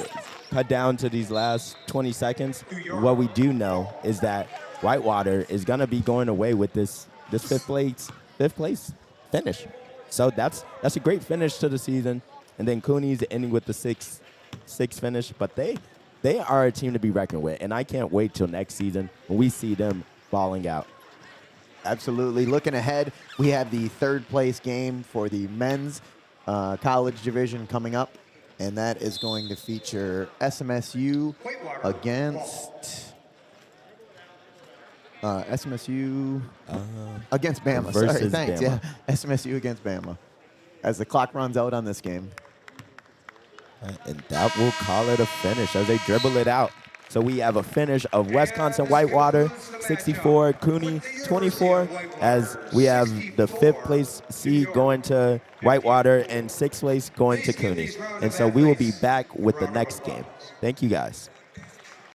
cut down to these last 20 seconds, what we do know is that Whitewater is going to be going away with this fifth place finish. So that's a great finish to the season. And then CUNY's ending with the sixth finish. But they are a team to be reckoned with, and I can't wait till next season when we see them balling out. Absolutely. Looking ahead, we have the third place game for the men's college division coming up, and that is going to feature SMSU against against Bama. Sorry, thanks. Bama. Yeah, SMSU against Bama. As the clock runs out on this game. And that will call it a finish as they dribble it out. So we have a finish of Wisconsin Whitewater 64, CUNY 24, as we have the fifth place seed going to Whitewater and sixth place going to CUNY. And so we will be back with the next game. Thank you guys.